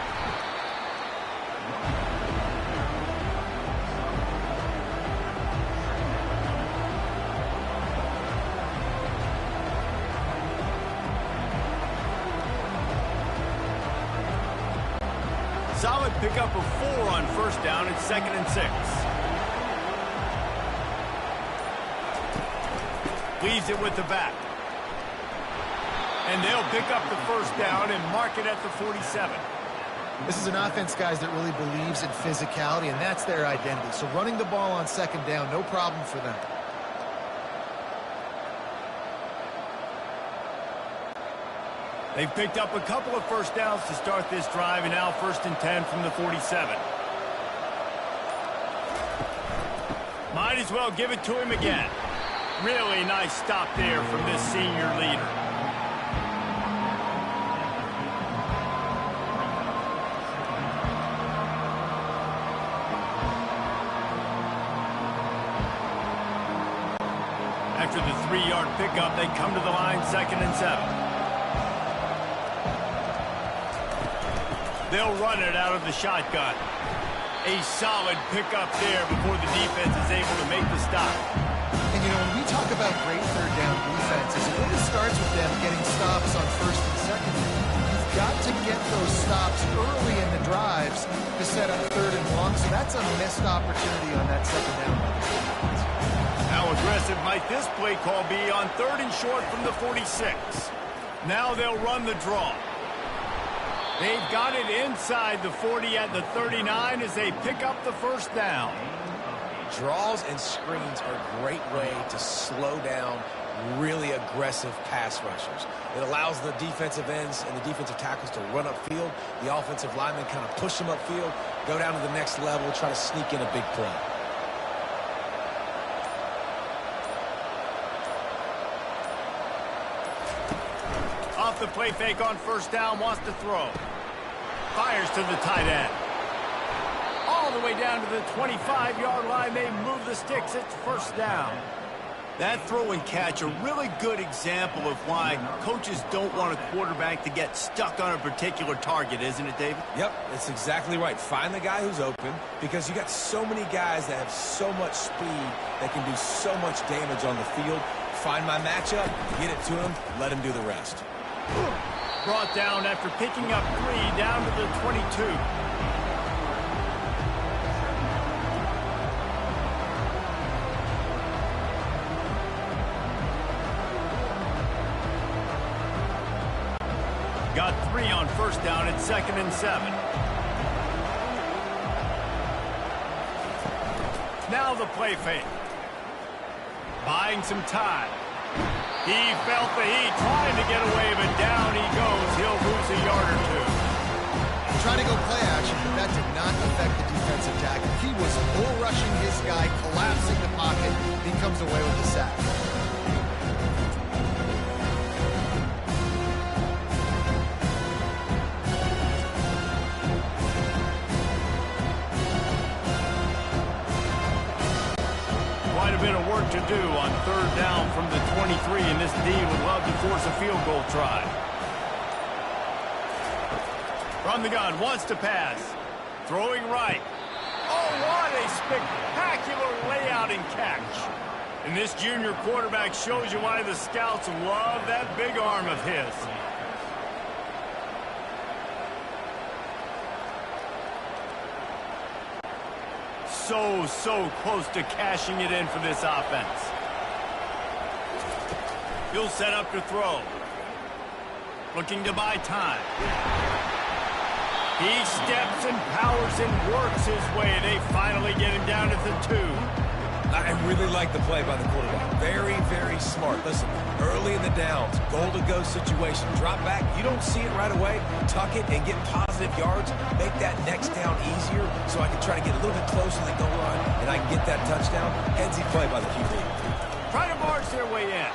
Solid pickup of 4 on first down. It's 2nd and 6. Leaves it with the back. And they'll pick up the first down and mark it at the 47. This is an offense, guys, that really believes in physicality, and that's their identity. So running the ball on second down, no problem for them. They've picked up a couple of first downs to start this drive, and now 1st and 10 from the 47. Might as well give it to him again. Really nice stop there from this senior leader. After the 3-yard pickup, they come to the line 2nd and 7. They'll run it out of the shotgun. A solid pickup there before the defense is able to make the stop. And, you know, when we talk about great third down defenses, it really starts with them getting stops on 1st and 2nd. You've got to get those stops early in the drives to set up 3rd and long, so that's a missed opportunity on that 2nd down. How aggressive might this play call be on 3rd and short from the 46? Now they'll run the draw. They've got it inside the 40 at the 39 as they pick up the first down. Draws and screens are a great way to slow down really aggressive pass rushers. It allows the defensive ends and the defensive tackles to run upfield. The offensive linemen kind of push them upfield, go down to the next level, try to sneak in a big play. Off the play fake on 1st down, wants to throw. Fires to the tight end. All the way down to the 25-yard line. They move the sticks. It's 1st down. That throw and catch, a really good example of why coaches don't want a quarterback to get stuck on a particular target, isn't it, David? Yep, that's exactly right. Find the guy who's open, because you got so many guys that have so much speed that can do so much damage on the field. Find my matchup, get it to him, let him do the rest. Brought down after picking up 3 down to the 22. Got 3 on 1st down at 2nd and 7. Now the play fake. Buying some time. He felt the heat, trying to get away, but down he goes. He'll lose a yard or 2. Trying to go play action, but that did not affect the defensive tackle. He was bull rushing his guy, collapsing the pocket. He comes away with the sack. Quite a bit of work to do on 3rd down from the 23, and this D would love to force a field goal try. From the gun, wants to pass. Throwing right. Oh, what a spectacular layout and catch. And this junior quarterback shows you why the scouts love that big arm of his. So close to cashing it in for this offense. He'll set up to throw. Looking to buy time. He steps and powers and works his way. They finally get him down at the 2. I really like the play by the quarterback. Very, very smart. Listen, early in the downs, goal-to-go situation. Drop back. You don't see it right away. Tuck it and get positive yards. Make that next down easier so I can try to get a little bit closer to the goal line and I can get that touchdown. Headsy play by the QB. Try to barge their way in.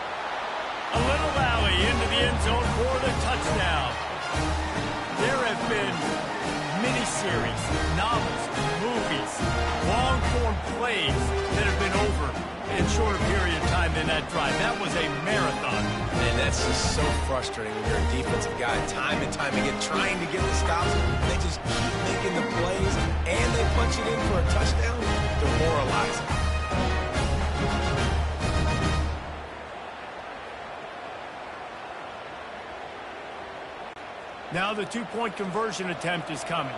A little rally into the end zone for the touchdown. There have been miniseries, novels, movies, long-form plays that have been over in a shorter period of time than that drive. That was a marathon. And that's just so frustrating when you're a defensive guy time and time again trying to get the stops. They just keep making the plays, and they punch it in for a touchdown. Demoralizing. Now the 2-point conversion attempt is coming.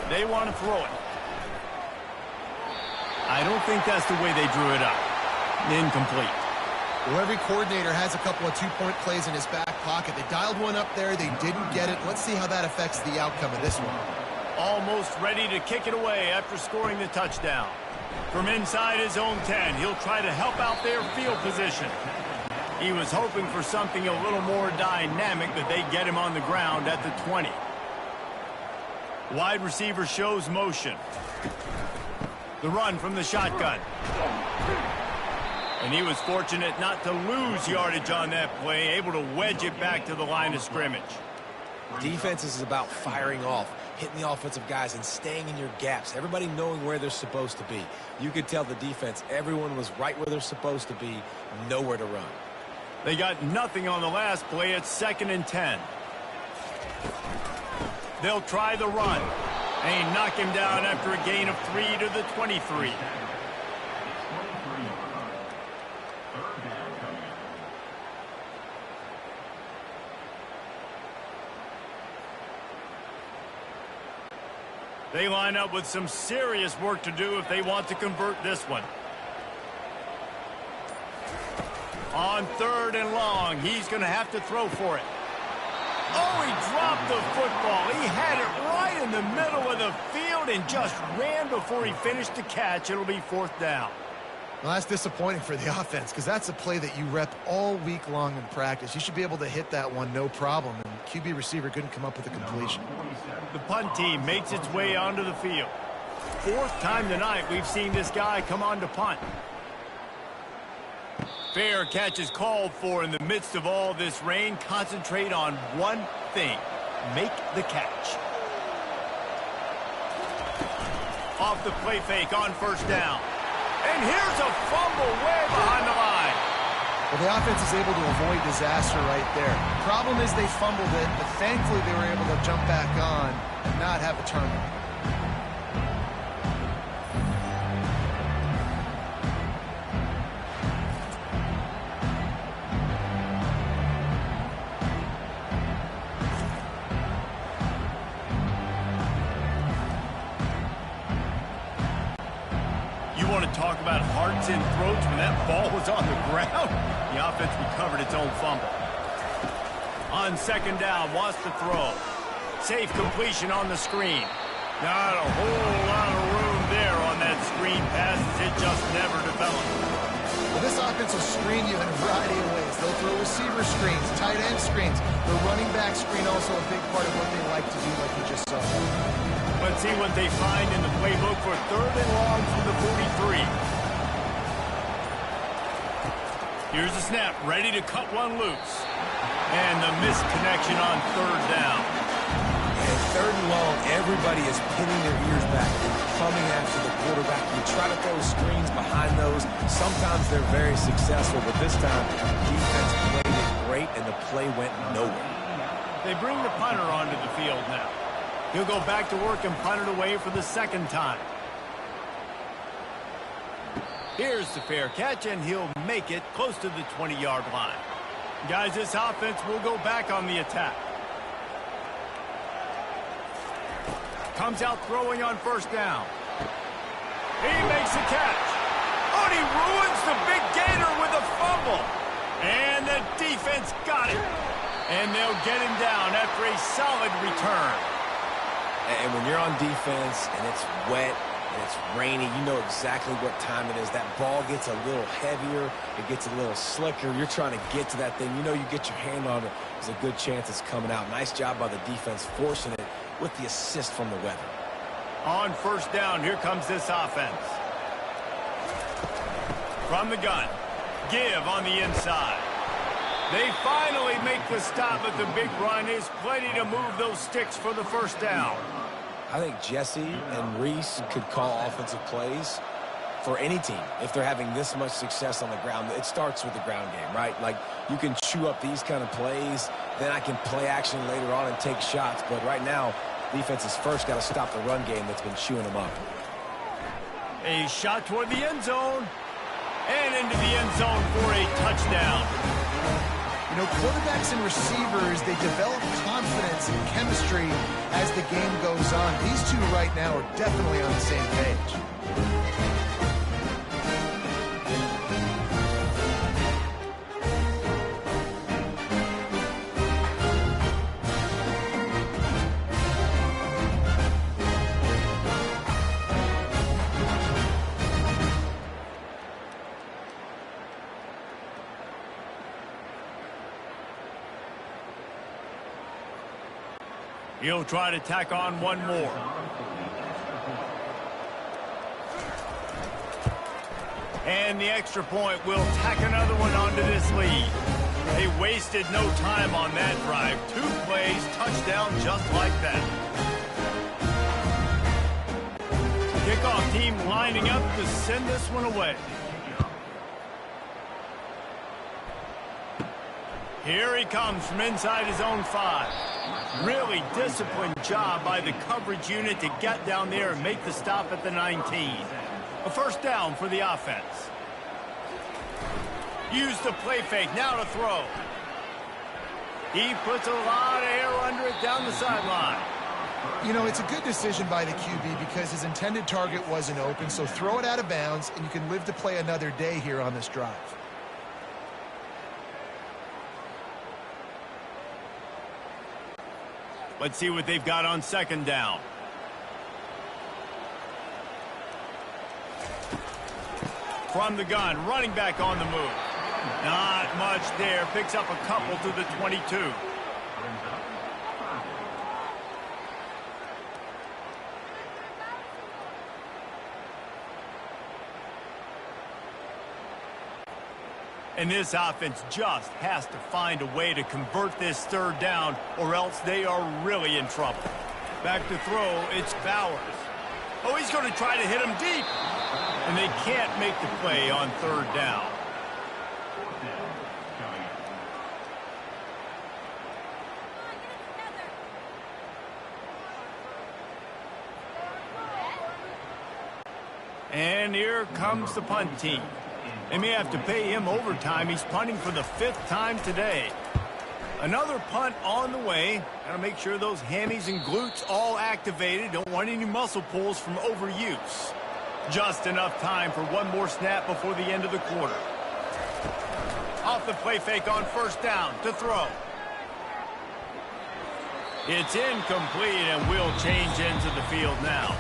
They want to throw it. I don't think that's the way they drew it up. Incomplete. Well, every coordinator has a couple of two-point plays in his back pocket. They dialed one up there. They didn't get it. Let's see how that affects the outcome of this one. Almost ready to kick it away after scoring the touchdown. From inside his own 10, he'll try to help out their field position. He was hoping for something a little more dynamic, but they get him on the ground at the 20. Wide receiver shows motion. The run from the shotgun. And he was fortunate not to lose yardage on that play, able to wedge it back to the line of scrimmage. Defense is about firing off, hitting the offensive guys and staying in your gaps, everybody knowing where they're supposed to be. You could tell the defense, everyone was right where they're supposed to be, nowhere to run. They got nothing on the last play. It's 2nd and 10. They'll try the run. They knock him down after a gain of 3 to the 23. They line up with some serious work to do if they want to convert this one. On 3rd and long, he's going to have to throw for it. Oh, he dropped the football. He had it right in the middle of the field and just ran before he finished the catch. It'll be 4th down. Well, that's disappointing for the offense because that's a play that you rep all week long in practice. You should be able to hit that one no problem, and QB receiver couldn't come up with a completion. The punt team makes its way onto the field. 4th time tonight we've seen this guy come on to punt. Fair catch is called for in the midst of all this rain. Concentrate on one thing. Make the catch. Off the play fake on 1st down. And here's a fumble way behind the line. Well, the offense is able to avoid disaster right there. Problem is they fumbled it, but thankfully they were able to jump back on and not have a turnover. Talk about hearts and throats when that ball was on the ground. The offense recovered its own fumble. On 2nd down, wants to throw. Safe completion on the screen. Not a whole lot of room there on that screen pass. It just never developed. Well, this offense will screen you in a variety of ways. They'll throw receiver screens, tight end screens. The running back screen also a big part of what they like to do, like we just saw. Let's see what they find in the playbook for 3rd and long from the 43. Here's the snap, ready to cut one loose. And the missed connection on 3rd down. And 3rd and long, everybody is pinning their ears back and coming after the quarterback. You try to throw screens behind those. Sometimes they're very successful, but this time, defense played it great, and the play went nowhere. They bring the punter onto the field now. He'll go back to work and punt it away for the 2nd time. Here's the fair catch, and he'll make it close to the 20-yard line. Guys, this offense will go back on the attack. Comes out throwing on 1st down. He makes the catch. Oh, and he ruins the big gator with a fumble. And the defense got it. And they'll get him down after a solid return. And when you're on defense and it's wet and it's rainy, you know exactly what time it is. That ball gets a little heavier. It gets a little slicker. You're trying to get to that thing. You know you get your hand on it. There's a good chance it's coming out. Nice job by the defense forcing it with the assist from the weather. On 1st down, here comes this offense. From the gun. Give on the inside. They finally make the stop at the big run. Is plenty to move those sticks for the 1st down. I think Jesse and Reese could call offensive plays for any team if they're having this much success on the ground. It starts with the ground game, right? Like, you can chew up these kind of plays, then I can play action later on and take shots. But right now, defense has first got to stop the run game that's been chewing them up. A shot toward the end zone. And into the end zone for a touchdown. You know, quarterbacks and receivers, they develop confidence and chemistry as the game goes on. These two right now are definitely on the same page. He'll try to tack on one more. And the extra point will tack another one onto this lead. They wasted no time on that drive. 2 plays, touchdown just like that. Kickoff team lining up to send this one away. Here he comes from inside his own 5. Really disciplined job by the coverage unit to get down there and make the stop at the 19. A first down for the offense. Use the play fake, now to throw. He puts a lot of air under it down the sideline. You know, it's a good decision by the QB because his intended target wasn't open, so throw it out of bounds, and you can live to play another day here on this drive. Let's see what they've got on second down. From the gun, running back on the move. Not much there. Picks up a couple to the 22. And this offense just has to find a way to convert this third down, or else they are really in trouble. Back to throw, it's Bowers. Oh, he's going to try to hit him deep. And they can't make the play on third down. And here comes the punt team. They may have to pay him overtime. He's punting for the 5th time today. Another punt on the way. Got to make sure those hammies and glutes all activated. Don't want any muscle pulls from overuse. Just enough time for one more snap before the end of the quarter. Off the play fake on first down to throw. It's incomplete and will change into the field now.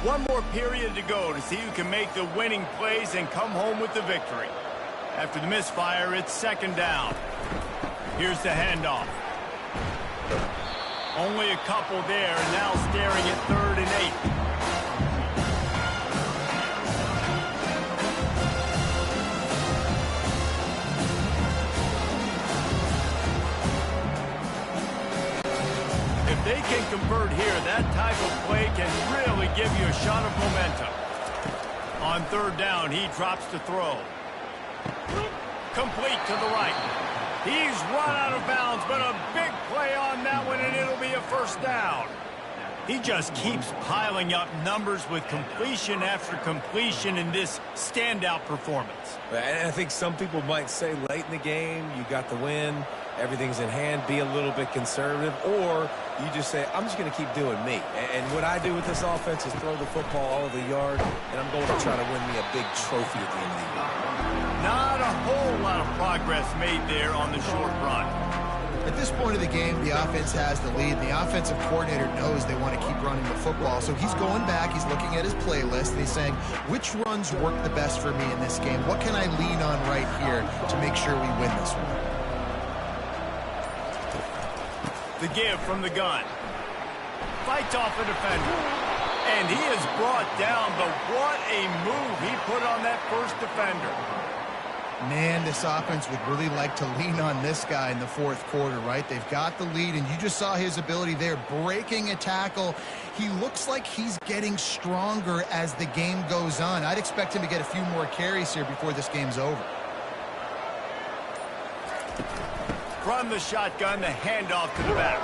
One more period to go to see who can make the winning plays and come home with the victory. After the misfire, it's second down. Here's the handoff. Only a couple there, and now staring at 3rd and 8. If they can convert here, that type of play can really give you a shot of momentum. On third down, he drops to throw. Complete to the right. He's run out of bounds, but a big play on that one, and it'll be a first down. He just keeps piling up numbers with completion after completion in this standout performance. And I think some people might say late in the game, you got the win, everything's in hand, be a little bit conservative, or you just say, I'm just going to keep doing me. And what I do with this offense is throw the football all over the yard, and I'm going to try to win me a big trophy at the end of the year. Not a whole lot of progress made there on the short run. At this point of the game, the offense has the lead, and the offensive coordinator knows they want to keep running the football. So he's going back, he's looking at his playlist, and he's saying, which runs work the best for me in this game? What can I lean on right here to make sure we win this one? The give from the gun. Fights off a defender. And he is brought down, but what a move he put on that first defender. Man, this offense would really like to lean on this guy in the 4th quarter, right? They've got the lead, and you just saw his ability there, breaking a tackle. He looks like he's getting stronger as the game goes on. I'd expect him to get a few more carries here before this game's over. From the shotgun, the handoff to the back.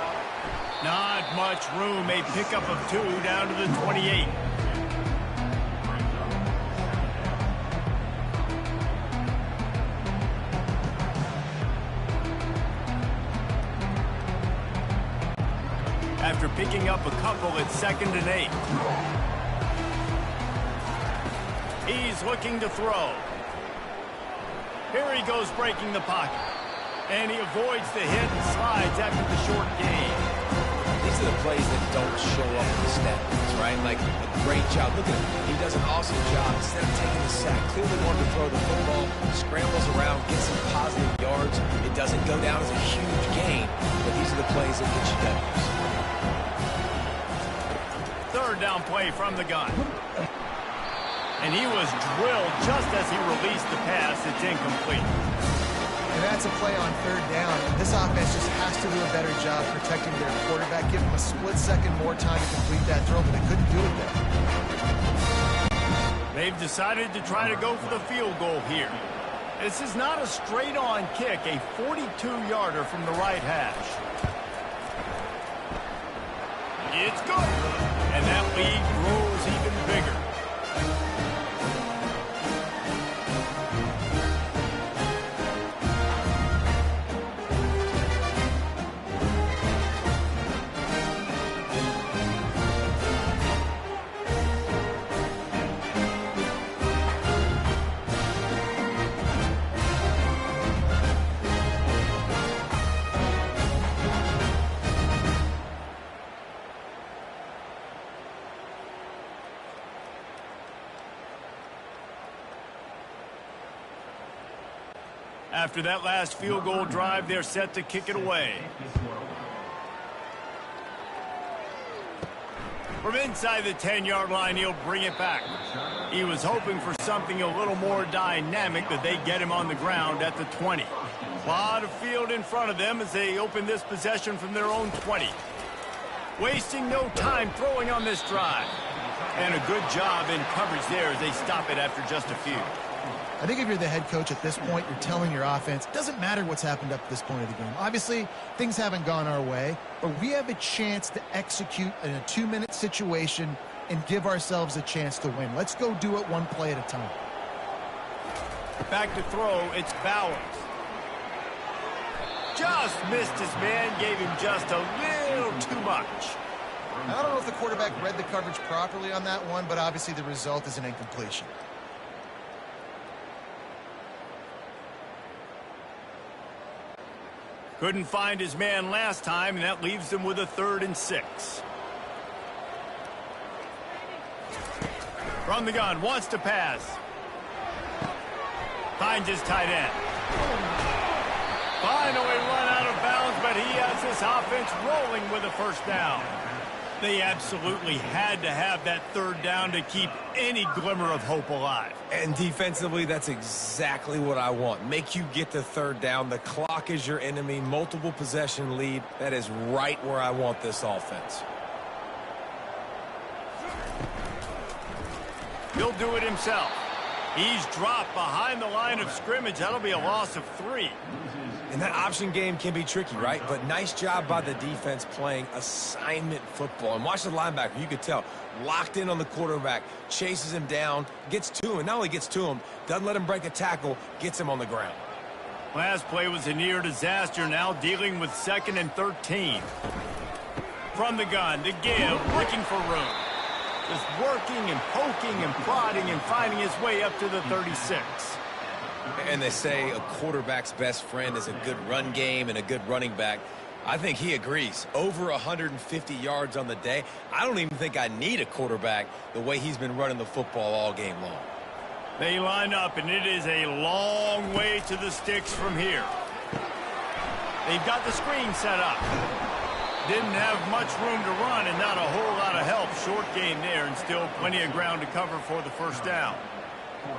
Not much room, a pickup of 2 down to the 28. After picking up a couple, it's 2nd and 8. He's looking to throw. Here he goes breaking the pocket. And he avoids the hit and slides after the short gain. These are the plays that don't show up in the stat books, right? Like a great job. Look at him. He does an awesome job. Instead of taking the sack, clearly wanted to throw the football, scrambles around, gets some positive yards. It doesn't go down as a huge gain, but these are the plays that get you W's. Third down play from the gun. And he was drilled just as he released the pass. It's incomplete. And that's a play on third down. This offense just has to do a better job protecting their quarterback. Give him a split second more time to complete that throw, but they couldn't do it there. They've decided to try to go for the field goal here. This is not a straight-on kick, a 42-yarder from the right hash. It's good. And that lead grows even bigger. After that last field goal drive, they're set to kick it away. From inside the 10-yard line, he'll bring it back. He was hoping for something a little more dynamic, but they get him on the ground at the 20. A lot of field in front of them as they open this possession from their own 20. Wasting no time throwing on this drive. And a good job in coverage there as they stop it after just a few. I think if you're the head coach at this point, you're telling your offense, it doesn't matter what's happened up to this point of the game. Obviously, things haven't gone our way, but we have a chance to execute in a 2-minute situation and give ourselves a chance to win. Let's go do it one play at a time. Back to throw, it's Bowers. Just missed his man, gave him just a little too much. I don't know if the quarterback read the coverage properly on that one, but obviously the result is an incompletion. Couldn't find his man last time, and that leaves him with a 3rd and 6. From the gun, wants to pass. Finds his tight end. Finally run out of bounds, but he has this offense rolling with a first down. They absolutely had to have that 3rd down to keep any glimmer of hope alive. And defensively, that's exactly what I want. Make you get the 3rd down. The clock is your enemy. Multiple possession lead. That is right where I want this offense. He'll do it himself. He's dropped behind the line of scrimmage. That'll be a loss of 3. And that option game can be tricky, right? But nice job by the defense playing assignment football. And watch the linebacker. You could tell. Locked in on the quarterback. Chases him down. Gets to him. Not only gets to him, doesn't let him break a tackle. Gets him on the ground. Last play was a near disaster. Now dealing with 2nd and 13. From the gun, the give, looking for room. Just working and poking and prodding and finding his way up to the 36. And they say a quarterback's best friend is a good run game and a good running back. I think he agrees. Over 150 yards on the day. I don't even think I need a quarterback the way he's been running the football all game long. They line up, and it is a long way to the sticks from here. They've got the screen set up. Didn't have much room to run and not a whole lot of help. Short game there and still plenty of ground to cover for the first down.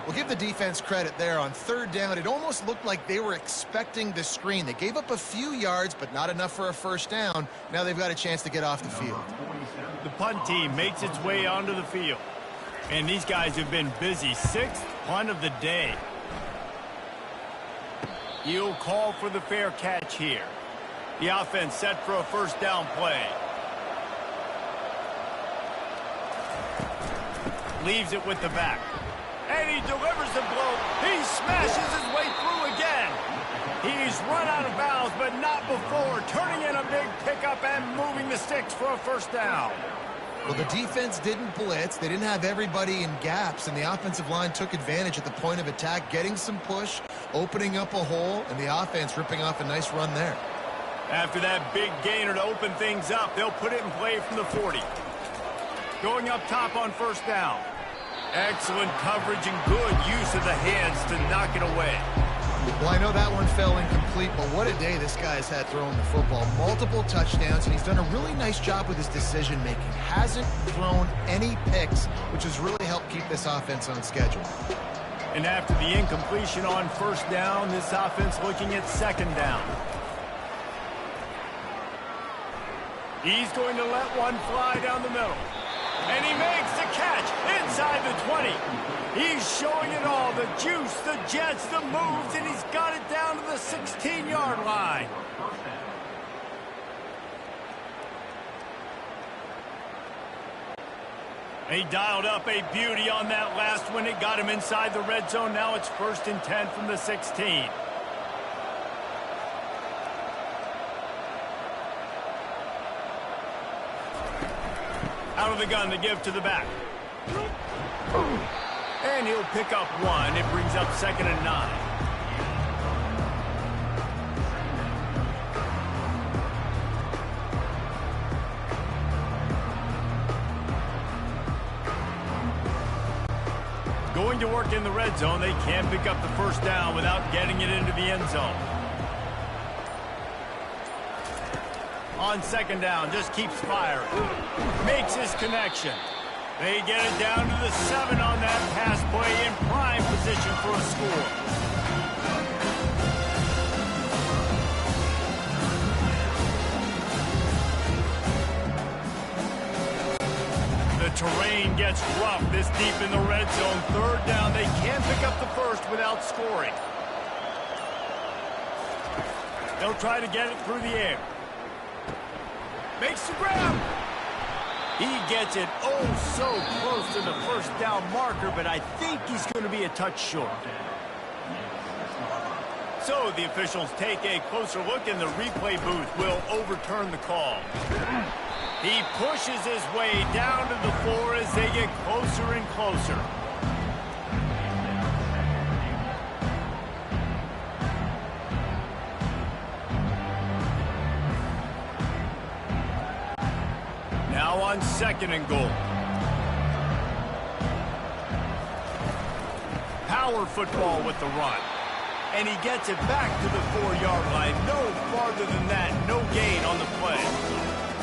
We'll give the defense credit there. On 3rd down, it almost looked like they were expecting the screen. They gave up a few yards, but not enough for a first down. Now they've got a chance to get off the field. The punt team makes its way onto the field. And these guys have been busy. 6th punt of the day. He'll call for the fair catch here. The offense set for a first down play. Leaves it with the back. And he delivers the blow. He smashes his way through again. He's run out of bounds, but not before. Turning in a big pickup and moving the sticks for a first down. Well, the defense didn't blitz. They didn't have everybody in gaps, and the offensive line took advantage at the point of attack, getting some push, opening up a hole, and the offense ripping off a nice run there. After that big gainer to open things up, they'll put it in play from the 40. Going up top on first down. Excellent coverage and good use of the hands to knock it away. Well, I know that one fell incomplete, but what a day this guy's had throwing the football. Multiple touchdowns, and he's done a really nice job with his decision-making. Hasn't thrown any picks, which has really helped keep this offense on schedule. And after the incompletion on first down, this offense looking at second down. He's going to let one fly down the middle. And he makes the catch inside the 20. He's showing it all, the juice, the jets, the moves, and he's got it down to the 16-yard line. He dialed up a beauty on that last one. It got him inside the red zone. Now it's 1st and 10 from the 16. Out of the gun to give to the back. And he'll pick up one. It brings up 2nd and 9. Going to work in the red zone. They can't pick up the first down without getting it into the end zone. On 2nd down, just keeps firing. Makes his connection. They get it down to the 7 on that pass play in prime position for a score. The terrain gets rough this deep in the red zone. 3rd down, they can't pick up the first without scoring. They'll try to get it through the air. Makes the grab. He gets it oh so close to the first down marker, but I think he's going to be a touch short. So the officials take a closer look, and the replay booth will overturn the call. He pushes his way down to the floor as they get closer and closer. Now on 2nd and goal. Power football with the run. And he gets it back to the 4-yard line. No farther than that. No gain on the play.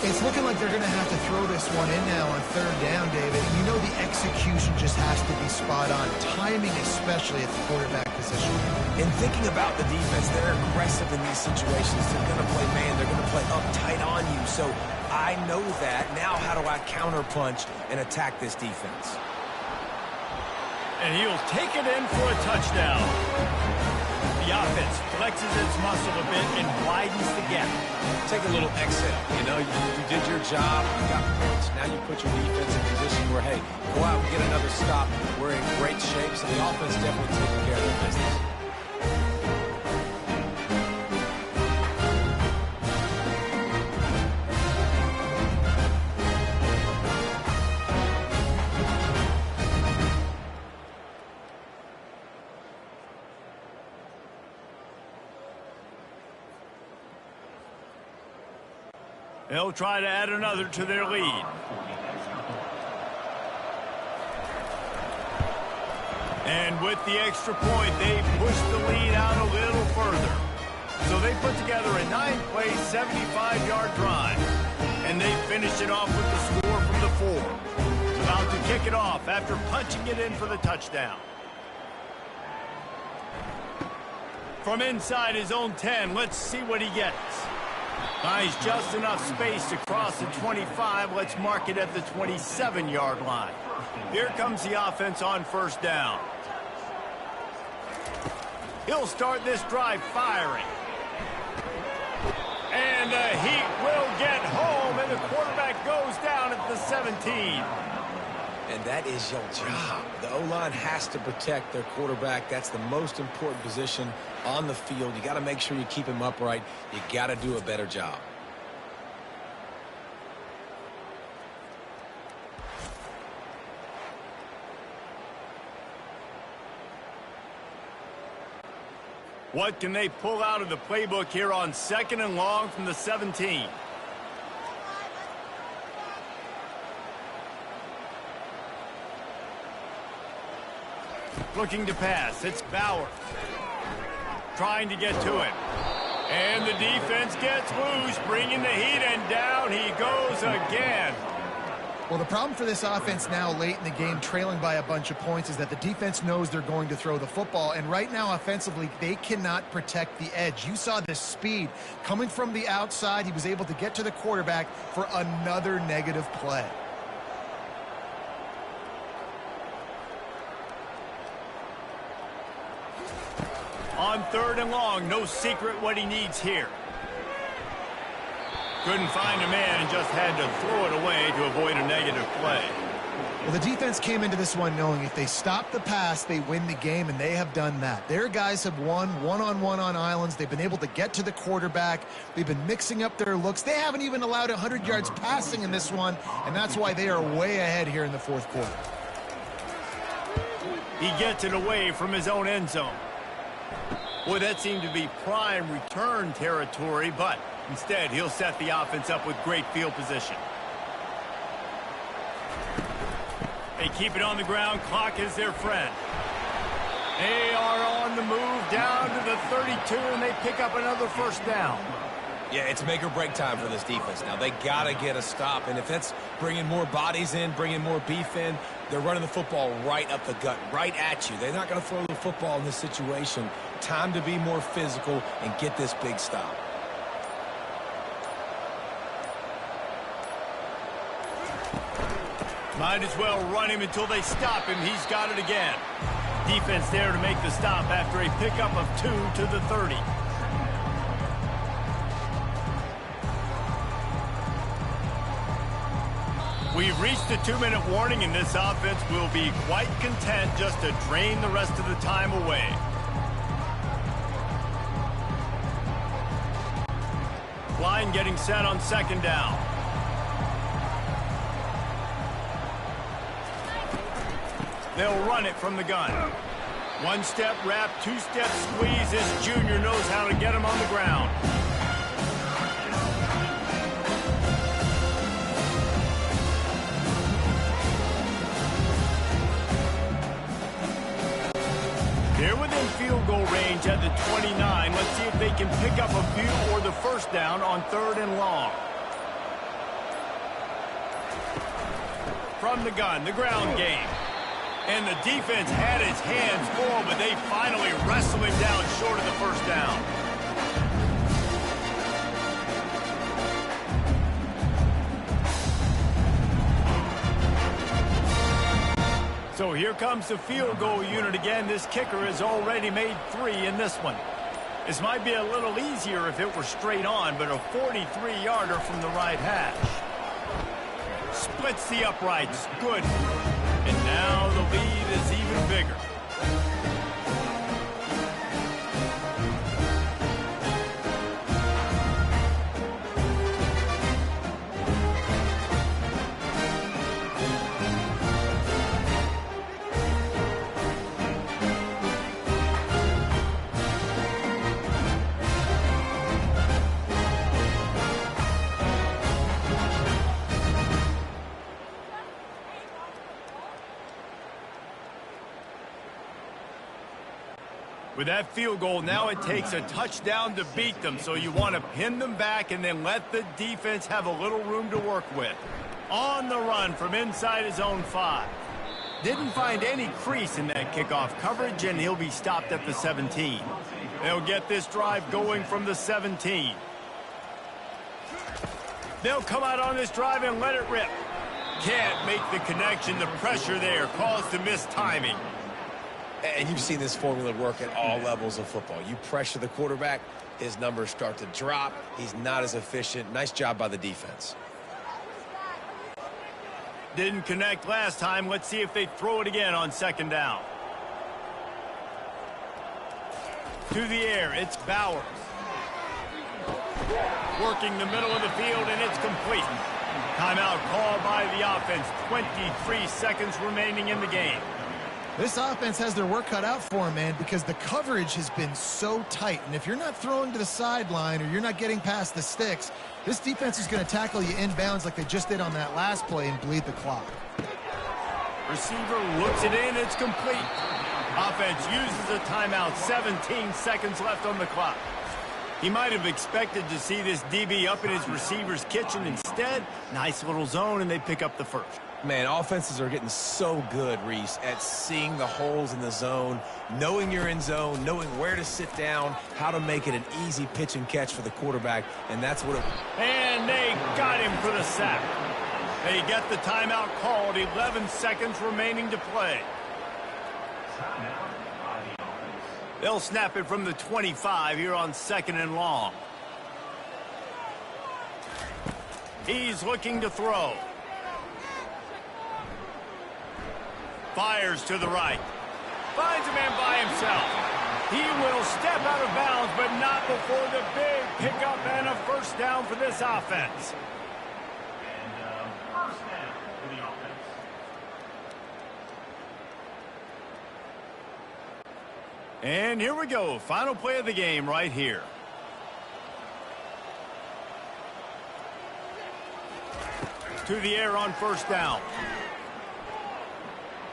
It's looking like they're going to have to throw this one in now on 3rd down, David. You know the execution just has to be spot on. Timing especially at the quarterback position. And thinking about the defense, they're aggressive in these situations. They're going to play man. They're going to play up tight on you. So I know that. Now how do I counterpunch and attack this defense? And he'll take it in for a touchdown. The offense flexes its muscle a bit and widens the gap. Take a little exhale. You know, you did your job. You got points. Now you put your defense in position where, hey, go out and get another stop. We're in great shape, so the offense definitely taking care of their business. They'll try to add another to their lead. And with the extra point, they push the lead out a little further. So they put together a 9-play, 75-yard drive. And they finish it off with the score from the 4. About to kick it off after punching it in for the touchdown. From inside his own 10, let's see what he gets. Buys just enough space to cross the 25. Let's mark it at the 27-yard line. Here comes the offense on 1st down. He'll start this drive firing. And the Heat will get home, and the quarterback goes down at the 17. And that is your job. The O-line has to protect their quarterback. That's the most important position on the field. You got to make sure you keep him upright. You got to do a better job. What can they pull out of the playbook here on 2nd and long from the 17? Looking to pass. It's Bauer. Trying to get to it. And the defense gets loose, bringing the heat, and down he goes again. Well, the problem for this offense now late in the game, trailing by a bunch of points, is that the defense knows they're going to throw the football. And right now, offensively, they cannot protect the edge. You saw the speed coming from the outside. He was able to get to the quarterback for another negative play. On 3rd and long, no secret what he needs here. Couldn't find a man and just had to throw it away to avoid a negative play. Well, the defense came into this one knowing if they stop the pass, they win the game, and they have done that. Their guys have won one-on-one on islands. They've been able to get to the quarterback. They've been mixing up their looks. They haven't even allowed 100 yards passing in this one, and that's why they are way ahead here in the 4th quarter. He gets it away from his own end zone. Boy, that seemed to be prime return territory, but instead he'll set the offense up with great field position. They keep it on the ground. Clock is their friend. They are on the move down to the 32, and they pick up another 1st down. Yeah, it's make or break time for this defense. Now, they got to get a stop, and if that's bringing more bodies in, bringing more beef in, they're running the football right up the gut, right at you. They're not going to throw the football in this situation. Time to be more physical and get this big stop. Might as well run him until they stop him. He's got it again. Defense there to make the stop after a pickup of 2 to the 30. We've reached the 2-minute warning, and this offense will be quite content just to drain the rest of the time away. Line getting set on 2nd down. They'll run it from the gun. 1-step wrap, 2-step squeeze. This junior knows how to get him on the ground. They're within field goal range at the 29. Let's see if they can pick up a few or the 1st down on 3rd and long. From the gun, the ground game. And the defense had its hands full, but they finally wrestle him down short of the 1st down. So here comes the field goal unit again. This kicker has already made 3 in this one. This might be a little easier if it were straight on, but a 43-yarder from the right hash. Splits the uprights. Good. And now the lead is even bigger. With that field goal, now it takes a touchdown to beat them, so you want to pin them back and then let the defense have a little room to work with. On the run from inside his own 5. Didn't find any crease in that kickoff coverage, and he'll be stopped at the 17. They'll get this drive going from the 17. They'll come out on this drive and let it rip. Can't make the connection. The pressure there caused the missed timing. And you've seen this formula work at all levels of football. You pressure the quarterback, his numbers start to drop. He's not as efficient. Nice job by the defense. Didn't connect last time. Let's see if they throw it again on 2nd down. To the air, it's Bauer. Working the middle of the field, and it's complete. Timeout called by the offense. 23 seconds remaining in the game. This offense has their work cut out for them, man, because the coverage has been so tight. And if you're not throwing to the sideline or you're not getting past the sticks, this defense is going to tackle you inbounds like they just did on that last play and bleed the clock. Receiver looks it in. It's complete. Offense uses a timeout. 17 seconds left on the clock. He might have expected to see this DB up in his receiver's kitchen. Instead, nice little zone, and they pick up the first. Man, offenses are getting so good, Reese, at seeing the holes in the zone, knowing you're in zone, knowing where to sit down, how to make it an easy pitch and catch for the quarterback, and that's what it... And they got him for the sack. They get the timeout called. 11 seconds remaining to play. They'll snap it from the 25 here on 2nd and long. He's looking to throw. Fires to the right. Finds a man by himself. He will step out of bounds, but not before the big pickup and a first down for this offense. And here we go. Final play of the game right here. To the air on first down.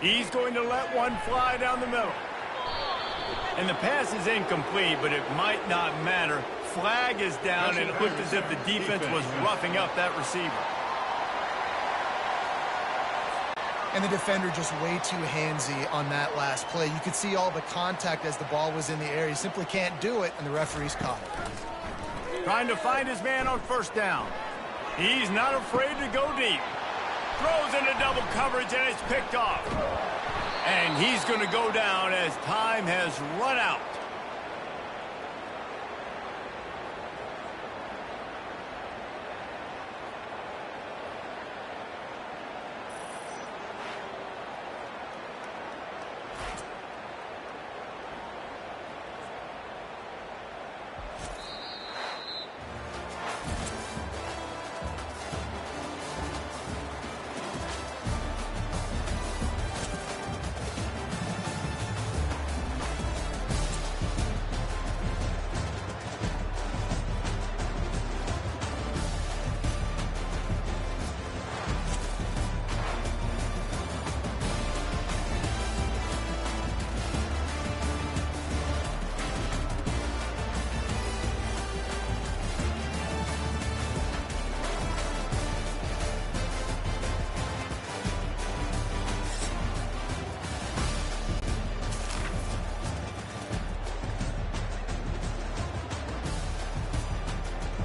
He's going to let one fly down the middle. And the pass is incomplete, but it might not matter. Flag is down, and it looked as if the defense was roughing up that receiver. And the defender just way too handsy on that last play. You could see all the contact as the ball was in the air. He simply can't do it, and the referee's caught it. Trying to find his man on first down. He's not afraid to go deep. Throws into double coverage, and it's picked off. And he's going to go down as time has run out.